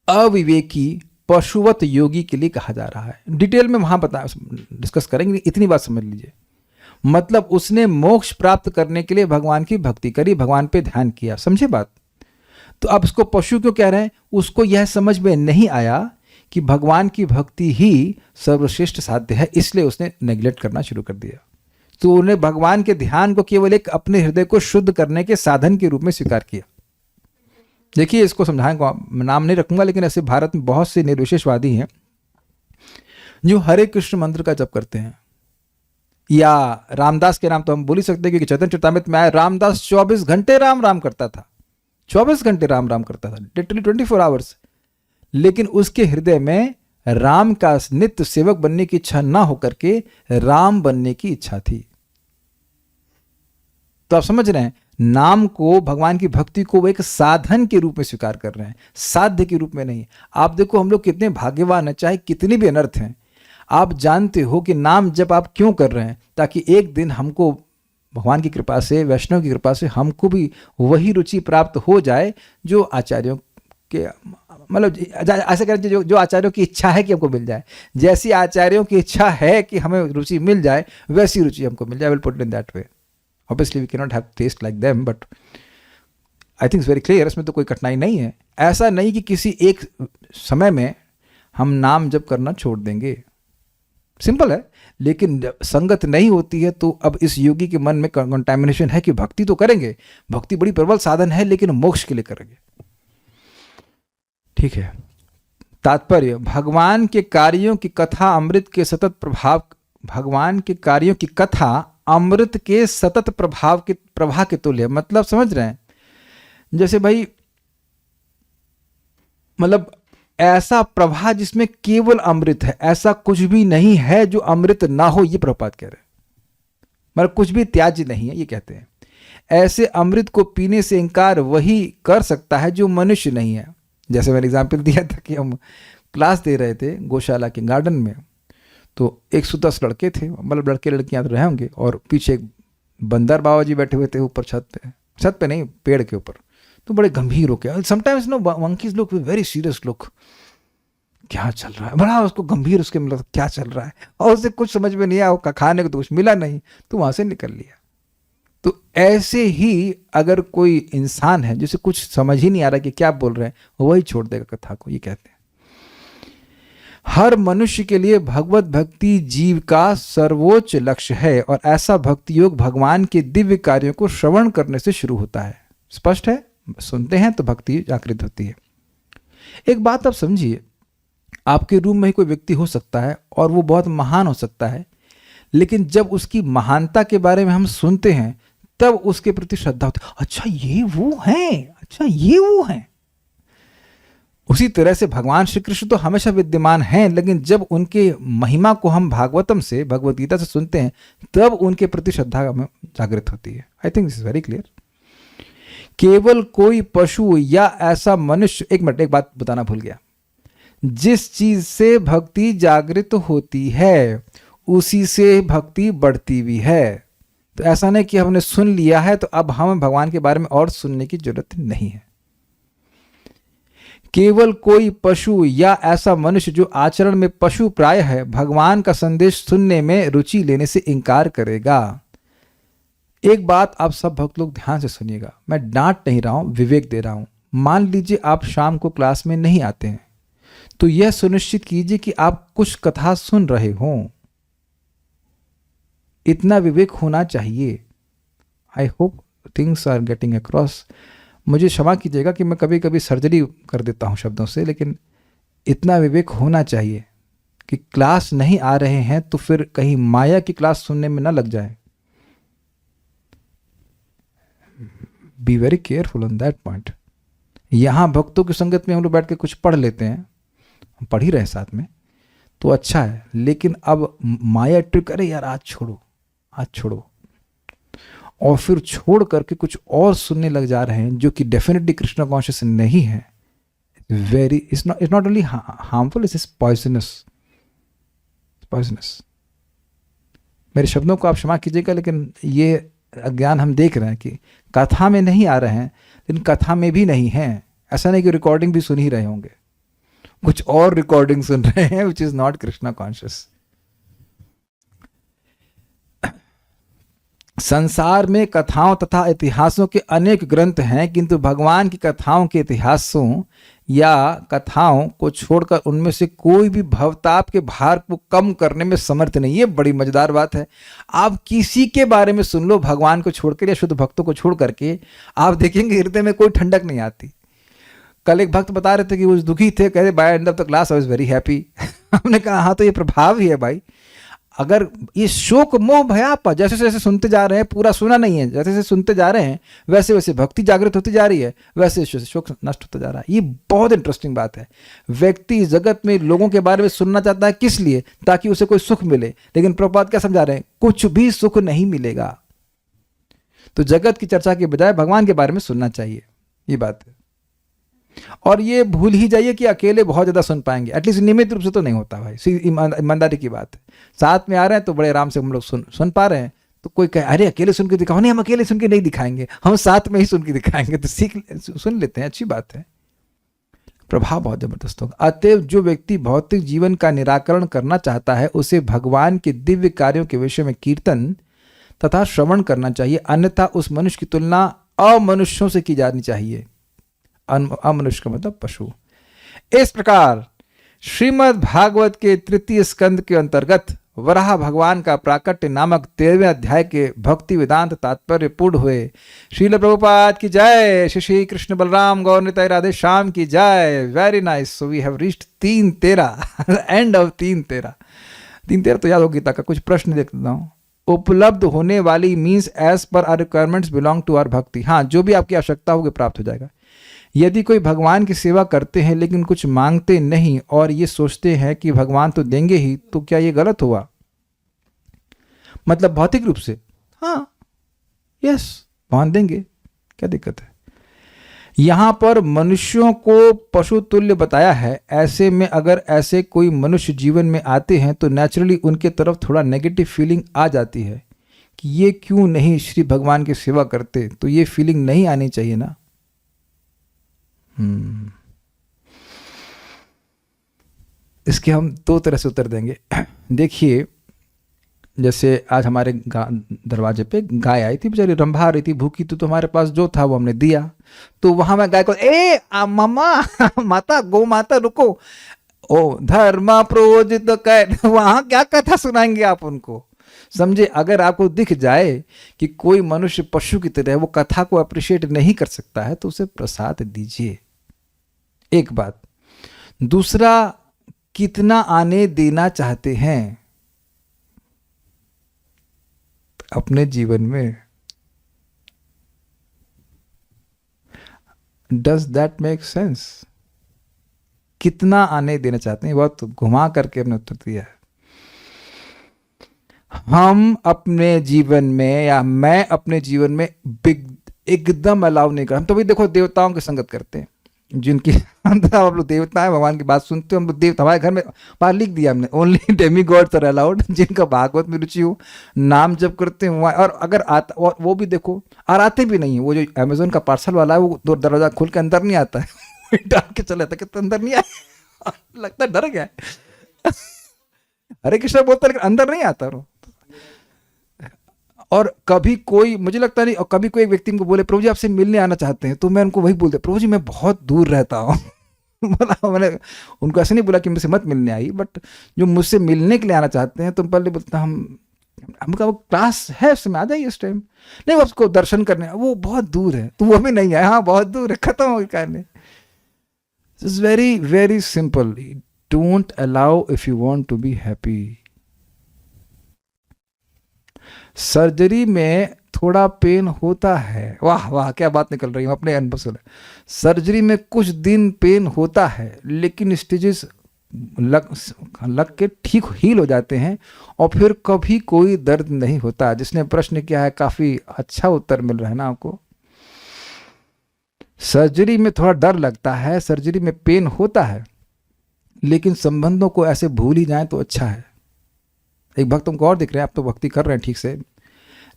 अविवेकी पशुवत योगी के लिए कहा जा रहा है। डिटेल में वहां डिस्कस करेंगे, इतनी बात समझ लीजिए। मतलब उसने मोक्ष प्राप्त करने के लिए भगवान की भक्ति करी, भगवान पे ध्यान किया। समझे बात? तो अब उसको पशु क्यों कह रहे हैं? उसको यह समझ में नहीं आया कि भगवान की भक्ति ही सर्वश्रेष्ठ साध्य है, इसलिए उसने नेग्लेक्ट करना शुरू कर दिया। तो उन्हें भगवान के ध्यान को केवल एक अपने हृदय को शुद्ध करने के साधन के रूप में स्वीकार किया। देखिए, इसको समझाने को नाम नहीं रखूंगा, लेकिन ऐसे भारत में बहुत से निर्विशेषवादी हैं जो हरे कृष्ण मंत्र का जप करते हैं, या रामदास के नाम तो हम बोल ही सकते हैं क्योंकि चैतन्य चरितामृत में आया रामदास 24 घंटे राम राम करता था, 24 घंटे राम राम करता था, लिटरली 24 आवर्स। लेकिन उसके हृदय में राम का नित्य सेवक बनने की इच्छा ना होकर के राम बनने की इच्छा थी। तो आप समझ रहे हैं, नाम को, भगवान की भक्ति को वो एक साधन के रूप में स्वीकार कर रहे हैं, साध्य के रूप में नहीं। आप देखो हम लोग कितने भाग्यवान हैं, चाहे कितने भी अनर्थ हैं। आप जानते हो कि नाम जब आप क्यों कर रहे हैं, ताकि एक दिन हमको भगवान की कृपा से, वैष्णव की कृपा से हमको भी वही रुचि प्राप्त हो जाए जो आचार्यों के, मतलब ऐसा करें जो आचार्यों की इच्छा है कि हमको मिल जाए। जैसी आचार्यों की इच्छा है कि हमें रुचि मिल जाए, वैसी रुचि हमको मिल जाए। Will put in that way. Obviously we can not have taste like them, but I think very clear. इसमें तो कोई कठिनाई नहीं है। ऐसा नहीं कि किसी एक समय में हम नाम जप करना छोड़ देंगे, सिंपल है। लेकिन जब संगत नहीं होती है तो अब इस योगी के मन में कंटामिनेशन है कि भक्ति तो करेंगे, भक्ति बड़ी प्रबल साधन है, लेकिन मोक्ष के लिए करेंगे। ठीक है। तात्पर्य, भगवान के कार्यों की कथा अमृत के सतत प्रभाव, भगवान के कार्यों की कथा अमृत के सतत प्रवाह के तुल्य। मतलब समझ रहे हैं, जैसे भाई, मतलब ऐसा प्रवाह जिसमें केवल अमृत है, ऐसा कुछ भी नहीं है जो अमृत ना हो, ये प्रभुपाद कह रहे हैं। मतलब कुछ भी त्याज्य नहीं है, ये कहते हैं। ऐसे अमृत को पीने से इंकार वही कर सकता है जो मनुष्य नहीं है। जैसे मैंने एग्जाम्पल दिया था कि हम क्लास दे रहे थे गौशाला के गार्डन में, तो 110 लड़के थे, मतलब लड़के लड़कियां तो रहे होंगे, और पीछे एक बंदर बाबा जी बैठे हुए थे ऊपर छत पे नहीं, पेड़ के ऊपर। तो बड़े गंभीर होके, sometimes no monkeys look very serious look, क्या चल रहा है, बड़ा उसको गंभीर, उसके मतलब क्या चल रहा है, और उसे कुछ समझ में नहीं आया, खाने को तो कुछ मिला नहीं, तो वहां से निकल लिया। तो ऐसे ही अगर कोई इंसान है जिसे कुछ समझ ही नहीं आ रहा कि क्या बोल रहे हैं, वही छोड़ देगा कथा को, ये कहते हैं। हर मनुष्य के लिए भगवत भक्ति जीव का सर्वोच्च लक्ष्य है, और ऐसा भक्ति योग भगवान के दिव्य कार्यों को श्रवण करने से शुरू होता है। स्पष्ट है? सुनते हैं तो भक्ति जागृत होती है। एक बात आप समझिए, आपके रूम में ही कोई व्यक्ति हो सकता है और वो बहुत महान हो सकता है, लेकिन जब उसकी महानता के बारे में हम सुनते हैं तब उसके प्रति श्रद्धा होती है। अच्छा ये वो हैं, अच्छा ये वो हैं। उसी तरह से भगवान श्री कृष्ण तो हमेशा विद्यमान हैं, लेकिन जब उनके महिमा को हम भागवतम से, भगवद गीता से सुनते हैं, तब उनके प्रति श्रद्धा हमें जागृत होती है। I think this is very clear. केवल कोई पशु या ऐसा मनुष्य, एक मिनट, एक बात बताना भूल गया, जिस चीज से भक्ति जागृत होती है उसी से भक्ति बढ़ती भी है। तो ऐसा नहीं कि हमने सुन लिया है तो अब हमें भगवान के बारे में और सुनने की जरूरत नहीं है। केवल कोई पशु या ऐसा मनुष्य जो आचरण में पशु प्राय है, भगवान का संदेश सुनने में रुचि लेने से इनकार करेगा। एक बात आप सब भक्त लोग ध्यान से सुनिएगा, मैं डांट नहीं रहा हूं, विवेक दे रहा हूं। मान लीजिए आप शाम को क्लास में नहीं आते हैं, तो यह सुनिश्चित कीजिए कि आप कुछ कथा सुन रहे हों। इतना विवेक होना चाहिए। I hope things are getting across. मुझे क्षमा कीजिएगा कि मैं कभी कभी सर्जरी कर देता हूं शब्दों से, लेकिन इतना विवेक होना चाहिए कि क्लास नहीं आ रहे हैं तो फिर कहीं माया की क्लास सुनने में ना लग जाए। Be very careful on that point. यहां भक्तों की संगत में हम लोग बैठ के कुछ पढ़ लेते हैं, हम पढ़ ही रहे साथ में, तो अच्छा है, लेकिन अब माया ट्रिक, अरे यार आज छोड़ो, और फिर छोड़ करके कुछ और सुनने लग जा रहे हैं जो कि डेफिनेटली कृष्णा कॉन्शियस नहीं है। Very it's not only harmful, it's poisonous. मेरे शब्दों को आप क्षमा कीजिएगा, लेकिन ये अज्ञान हम देख रहे हैं कि कथा में नहीं आ रहे हैं, लेकिन कथा में भी नहीं है। ऐसा नहीं कि रिकॉर्डिंग भी सुन ही रहे होंगे, कुछ और रिकॉर्डिंग सुन रहे हैं which is not Krishna conscious. संसार में कथाओं तथा इतिहासों के अनेक ग्रंथ हैं, किंतु भगवान की कथाओं के इतिहासों या कथाओं को छोड़कर उनमें से कोई भी भवताप के भार को कम करने में समर्थ नहीं। ये बड़ी मजेदार बात है। आप किसी के बारे में सुन लो, भगवान को छोड़कर या शुद्ध भक्तों को छोड़ करके, आप देखेंगे हृदय में कोई ठंडक नहीं आती। कल एक भक्त बता रहे थे कि वो दुखी थे, कह रहे by end of the class I was very happy. हमने कहा हाँ, तो ये प्रभाव ही है भाई। अगर ये शोक मोह भयापा जैसे जैसे सुनते जा रहे हैं, पूरा सुना नहीं है, जैसे जैसे सुनते जा रहे हैं वैसे वैसे भक्ति जागृत होती जा रही है, वैसे वैसे शोक नष्ट होता जा रहा है। ये बहुत इंटरेस्टिंग बात है। व्यक्ति जगत में लोगों के बारे में सुनना चाहता है, किस लिए? ताकि उसे कोई सुख मिले, लेकिन प्रभुपाद क्या समझा रहे हैं? कुछ भी सुख नहीं मिलेगा। तो जगत की चर्चा के बजाय भगवान के बारे में सुनना चाहिए, ये बात है। और ये भूल ही जाइए कि अकेले बहुत ज्यादा सुन पाएंगे, एटलीस्ट नियमित रूप से तो नहीं होता भाई, ईमानदारी की बात है। साथ में आ रहे हैं तो बड़े आराम से हम लोग सुन पा रहे हैं। तो कोई कहे अरे अकेले सुन के दिखाओ, नहीं हम अकेले सुन के नहीं दिखाएंगे, हम साथ में ही सुन के दिखाएंगे, तो सुन लेते हैं, अच्छी बात है। प्रभाव बहुत जबरदस्त होगा। अतएव जो व्यक्ति भौतिक जीवन का निराकरण करना चाहता है, उसे भगवान के दिव्य कार्यों के विषय में कीर्तन तथा श्रवण करना चाहिए, अन्यथा उस मनुष्य की तुलना अमनुष्यों से की जानी चाहिए। अमनुष्य का मतलब पशु। इस प्रकार श्रीमद् भागवत के तृतीय स्कंद के अंतर्गत वराह भगवान का प्राकट्य नामक 13वें अध्याय के भक्ति वेदांत तात्पर्य पूर्ण हुए। श्रील प्रभुपाद की जय। श्री कृष्ण बलराम गौर निताई राधे श्याम की जय। Very nice. So we have reached 3:13, end of 3:13 तो याद हो गीता का। कुछ प्रश्न देख लेता हूँ। उपलब्ध होने वाली means as per our requirements belong to our bhakti. हाँ, जो भी आपकी आवश्यकता होगी प्राप्त हो जाएगा। यदि कोई भगवान की सेवा करते हैं लेकिन कुछ मांगते नहीं और ये सोचते हैं कि भगवान तो देंगे ही, तो क्या ये गलत हुआ? मतलब भौतिक रूप से हाँ, यस, भगवान देंगे, क्या दिक्कत है? यहां पर मनुष्यों को पशु तुल्य बताया है। ऐसे में अगर ऐसे कोई मनुष्य जीवन में आते हैं तो नेचुरली उनके तरफ't नेगेटिव फीलिंग आ जाती है कि ये क्यों नहीं श्री भगवान की सेवा करते। तो ये फीलिंग नहीं आनी चाहिए ना। इसके हम 2 तरह से उत्तर देंगे। देखिए, जैसे आज हमारे दरवाजे पे गाय आई थी, बेचारी रंभा रही थी, भूखी, तो हमारे पास जो था वो हमने दिया। तो वहां मैं गाय को मामा माता गौ माता रुको, ओ धर्म प्रोजित कर, वहां क्या कथा सुनाएंगे आप उनको? समझे? अगर आपको दिख जाए कि कोई मनुष्य पशु की तरह वो कथा को अप्रिशिएट नहीं कर सकता है तो उसे प्रसाद दीजिए। एक बात। दूसरा, कितना आने देना चाहते हैं अपने जीवन में? Does that make sense? कितना आने देना चाहते हैं, बहुत घुमा करके हमने उत्तर दिया है। हम अपने जीवन में या मैं अपने जीवन में एकदम अलाउ नहीं कर। हम तो भी देखो देवताओं की संगत करते हैं, जिनकी हम लोग देवता है, भगवान की बात सुनते हैं हम लोग। देवता हमारे घर में बाहर लिख दिया हमने, only demigods are allowed, जिनका भागवत में रुचि हो, नाम जप करते हैं वहाँ। और अगर आता, और वो भी देखो और आते भी नहीं है। वो जो अमेजोन का पार्सल वाला है वो दरवाजा खोल के अंदर नहीं आता है डाल के चला जाता है कि अंदर नहीं आया लगता है डर गया है हरे कृष्ण बोलता है लेकिन अंदर नहीं आता वो। और कभी कोई, मुझे लगता नहीं, और कभी कोई एक व्यक्ति को बोले प्रभु जी आपसे मिलने आना चाहते हैं, तो मैं उनको वही बोलते प्रभु जी मैं बहुत दूर रहता हूँ बोला, मैंने उनको ऐसे नहीं बोला कि मुझसे मत मिलने आई, बट जो मुझसे मिलने के लिए आना चाहते हैं, तुम पहले बोलता हमका वो क्लास है उसमें आ जाइए इस टाइम, नहीं वो उसको दर्शन करने, वो बहुत दूर है, तो वो भी नहीं है, हाँ बहुत दूर है, खत्म हो गया कहने। It's very very simple, don't allow if you want to be happy. Surgery में थोड़ा पेन होता है, वाह वाह क्या बात निकल रही है अपने अनुभव से। सर्जरी में कुछ दिन पेन होता है, लेकिन स्टेजेस लग के ठीक हील हो जाते हैं और फिर कभी कोई दर्द नहीं होता। जिसने प्रश्न किया है काफी अच्छा उत्तर मिल रहा है ना आपको। सर्जरी में थोड़ा डर लगता है, सर्जरी में पेन होता है, लेकिन संबंधों को ऐसे भूल ही जाए तो अच्छा है। एक भक्त तुमको और दिख रहे हैं, आप तो भक्ति कर रहे हैं ठीक से,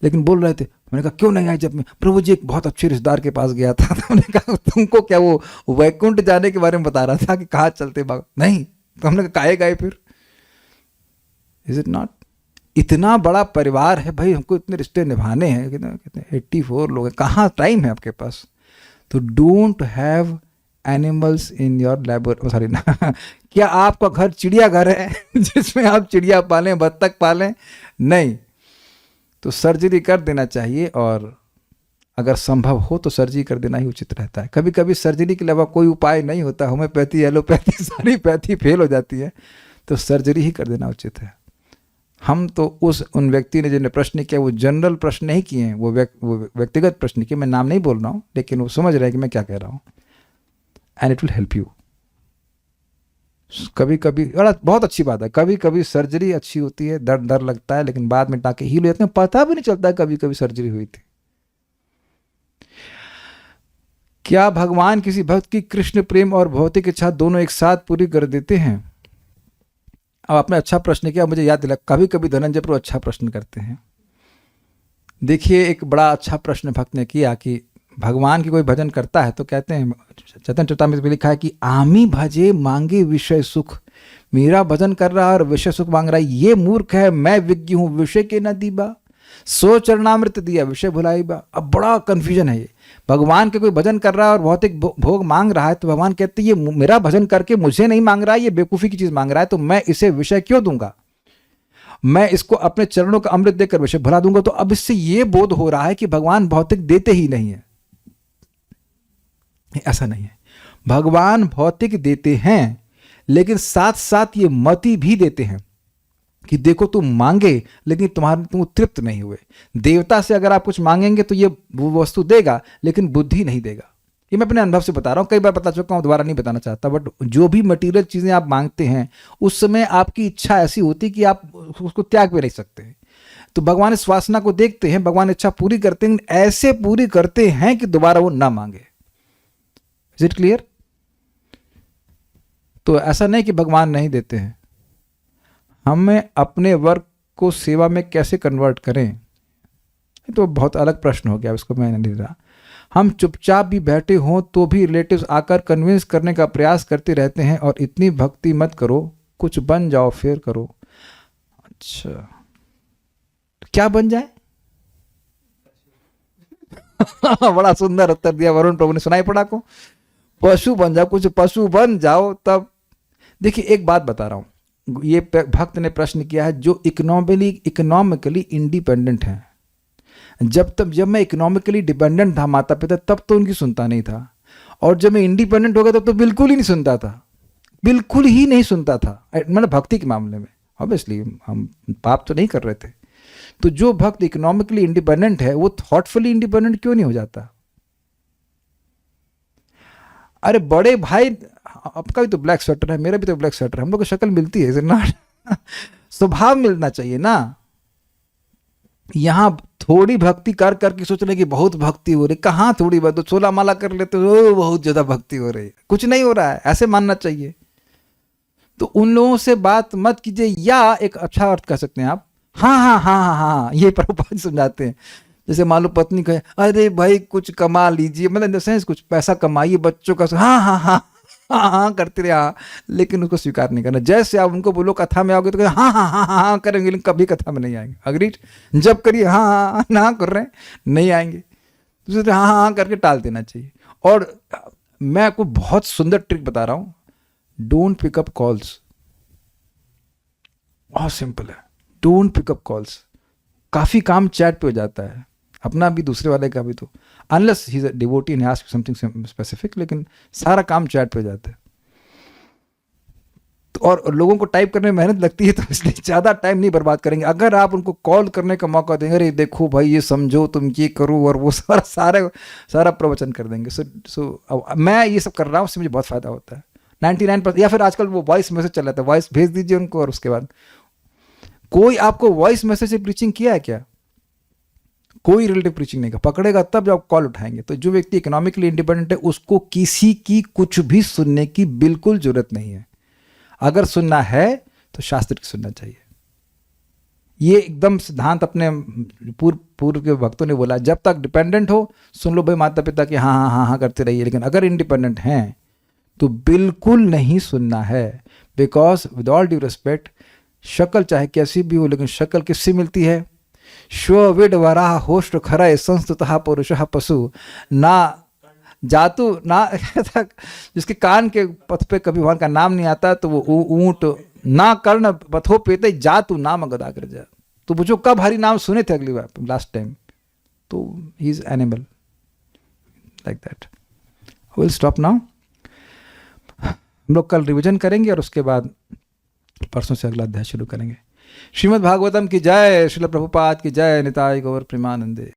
लेकिन बोल रहे थे, मैंने कहा क्यों नहीं आए जब मैं प्रभु जी एक बहुत अच्छे रिश्तेदार के पास गया था तो मैंने कहा तुमको क्या वो वैकुंठ जाने के बारे में बता रहा था कि कहाँ चलते भाग, नहीं तो हमने कहा काहे गए फिर। Is it not? इतना बड़ा परिवार है भाई, हमको इतने रिश्ते निभाने हैं, कितने 84 लोग हैं, कहाँ टाइम है आपके पास। तो don't have animals in your laboratory, sorry ना क्या आपका घर चिड़िया घर है जिसमें आप चिड़िया पालें, बत्तख पालें? नहीं। तो सर्जरी कर देना चाहिए, और अगर संभव हो तो सर्जरी कर देना ही उचित रहता है। कभी कभी सर्जरी के अलावा कोई उपाय नहीं होता, होम्योपैथी एलोपैथी सारी पैथी फेल हो जाती है, तो सर्जरी ही कर देना उचित है। हम तो उन व्यक्ति ने जिन्हें प्रश्न किया वो जनरल प्रश्न नहीं किए हैं, वो व्यक्तिगत प्रश्न किए। मैं नाम नहीं बोल रहा हूँ, लेकिन वो समझ रहे हैं कि मैं क्या कह रहा हूँ, and it will help you. कभी कभी, और बहुत अच्छी बात है, कभी कभी सर्जरी अच्छी होती है, दर्द डर लगता है, लेकिन बाद में टाके हील हो जाते हैं, पता भी नहीं चलता है कभी कभी सर्जरी हुई थी। क्या भगवान किसी भक्त की कृष्ण प्रेम और भौतिक इच्छा दोनों एक साथ पूरी कर देते हैं? अब आपने अच्छा प्रश्न किया, मुझे याद दिला, कभी कभी धनंजय प्रभु अच्छा प्रश्न करते हैं। देखिए एक बड़ा अच्छा प्रश्न भक्त ने किया कि भगवान की कोई भजन करता है तो कहते हैं, चैतन्य चरितामृत में लिखा है कि आमी भजे मांगे विषय सुख, मेरा भजन कर रहा है और विषय सुख मांग रहा है, ये मूर्ख है, मैं विज्ञ हूँ विषय के न दीबा, सो चरणामृत दिया विषय भुलाई बा। अब बड़ा कंफ्यूजन है ये, भगवान के कोई भजन कर रहा है और भौतिक भोग मांग रहा है, तो भगवान कहते हैं ये मेरा भजन करके मुझे नहीं मांग रहा है, ये बेवकूफ़ी की चीज़ मांग रहा है, तो मैं इसे विषय क्यों दूंगा, मैं इसको अपने चरणों का अमृत देकर विषय भुला दूंगा। तो अब इससे ये बोध हो रहा है कि भगवान भौतिक देते ही नहीं है। ऐसा नहीं है, भगवान भौतिक देते हैं, लेकिन साथ साथ ये मति भी देते हैं कि देखो तुम मांगे लेकिन तुम तृप्त नहीं हुए। देवता से अगर आप कुछ मांगेंगे तो ये वो वस्तु देगा, लेकिन बुद्धि नहीं देगा। ये मैं अपने अनुभव से बता रहा हूँ, कई बार बता चुका हूँ, दोबारा नहीं बताना चाहता। बट जो भी मटीरियल चीज़ें आप मांगते हैं उस समय आपकी इच्छा ऐसी होती कि आप उसको त्याग भी नहीं सकते। तो भगवान इस वासना को देखते हैं, भगवान इच्छा पूरी करते हैं, ऐसे पूरी करते हैं कि दोबारा वो ना मांगे। Is it clear? तो ऐसा नहीं कि भगवान नहीं देते हैं। हमें अपने वर्क को सेवा में कैसे कन्वर्ट करें, तो बहुत अलग प्रश्न हो गया, उसको मैं नहीं रहा। हम चुपचाप भी बैठे हों तो भी रिलेटिव्स आकर कन्विंस करने का प्रयास करते रहते हैं, और इतनी भक्ति मत करो, कुछ बन जाओ फिर करो। अच्छा, तो क्या बन जाए? बड़ा सुंदर उत्तर दिया वरुण प्रभु ने, सुनाई पड़ा को, पशु बन जाओ, कुछ पशु बन जाओ तब। देखिए एक बात बता रहा हूं, ये भक्त ने प्रश्न किया है जो इकोनॉमिकली इंडिपेंडेंट हैं। जब मैं इकोनॉमिकली डिपेंडेंट था माता पिता, तब तो उनकी सुनता नहीं था, और जब मैं इंडिपेंडेंट हो गया तब तो बिल्कुल ही नहीं सुनता था, बिल्कुल ही नहीं सुनता था। मतलब भक्ति के मामले में ऑब्वियसली हम पाप तो नहीं कर रहे थे। तो जो भक्त इकोनॉमिकली इंडिपेंडेंट है वो थॉटफुली इंडिपेंडेंट क्यों नहीं हो जाता? अरे बड़े भाई, आपका भी तो ब्लैक स्वेटर है, मेरा भी तो ब्लैक स्वेटर है, हम लोग को शक्ल मिलती है, नॉट स्वभाव मिलना चाहिए ना। यहाँ थोड़ी भक्ति कर करके सोच रहे कि बहुत भक्ति हो रही, कहाँ थोड़ी बहुत, 16 माला कर लेते हो बहुत ज्यादा भक्ति हो रही है, कुछ नहीं हो रहा है, ऐसे मानना चाहिए। तो उन लोगों से बात मत कीजिए, या एक अच्छा अर्थ कर सकते हैं आप, हाँ हाँ हाँ हाँ हाँ, ये प्रभुपाद समझाते हैं। जैसे मान लो पत्नी कहे अरे भाई कुछ कमा लीजिए, मतलब इन द सेंस कुछ पैसा कमाइए, बच्चों का हाँ हाँ हाँ हाँ हाँ करते रहे, हाँ, लेकिन उसको स्वीकार नहीं करना। जैसे आप उनको बोलो कथा में आओगे तो कहे हाँ हाँ हाँ हाँ करेंगे, लेकिन कभी कथा में नहीं आएंगे। अग्रीड? जब करिए हाँ हाँ ना कर रहे हैं, नहीं आएंगे, दूसरे हाँ हाँ करके टाल देना चाहिए। और मैं आपको बहुत सुंदर ट्रिक बता रहा हूं, डोंट पिकअप कॉल्स। बहुत सिंपल है, डोंट पिकअप कॉल्स। काफी काम चैट पे हो जाता है, अपना भी दूसरे वाले का भी, तो unless he is a devotee and ask something specific, लेकिन सारा काम चैट पे हो जाता है। तो और लोगों को टाइप करने में मेहनत लगती है, तो इसलिए ज़्यादा टाइम नहीं बर्बाद करेंगे। अगर आप उनको कॉल करने का मौका देंगे, अरे देखो भाई ये समझो, तुम ये करो, और वो सारा प्रवचन कर देंगे। सो मैं ये सब कर रहा हूँ, उससे मुझे बहुत फ़ायदा होता है 99%। या फिर आजकल वो वॉइस मैसेज चल रहा है, वॉइस भेज दीजिए उनको, और उसके बाद कोई आपको वॉइस मैसेज से प्रीचिंग किया है क्या? कोई रिलेटिव प्रीचिंग नहीं, पकड़ेगा तब जब आप कॉल उठाएंगे। तो जो व्यक्ति इकोनॉमिकली इंडिपेंडेंट है, उसको किसी की कुछ भी सुनने की बिल्कुल जरूरत नहीं है। अगर सुनना है तो शास्त्र की सुनना चाहिए। ये एकदम सिद्धांत अपने पूर्व के भक्तों ने बोला, जब तक डिपेंडेंट हो सुन लो भाई माता पिता के हाँ हाँ हाँ हाँ करते रहिए, लेकिन अगर इंडिपेंडेंट हैं तो बिल्कुल नहीं सुनना है। Because with all due respect, शक्ल चाहे कैसी भी हो, लेकिन शक्ल किससे मिलती है? श्व विड वराह होष्ट खरय संस्तुतः पुरुषः पशु ना जातु ना जिसके कान के पथ पे कभी भगवान का नाम नहीं आता, तो वो ऊंट ना कर्ण पथो पेते जातु नाम गदाग्र जा। तो पूछो कब हरि नाम सुने थे अगली बार, लास्ट टाइम? तो he is animal like that. Will stop now. हम लोग कल रिवीजन करेंगे और उसके बाद परसों से अगला अध्याय शुरू करेंगे। श्रीमद् भागवतम की जय, श्रील प्रभुपाद की जय, निताय गौर प्रेमानंदे।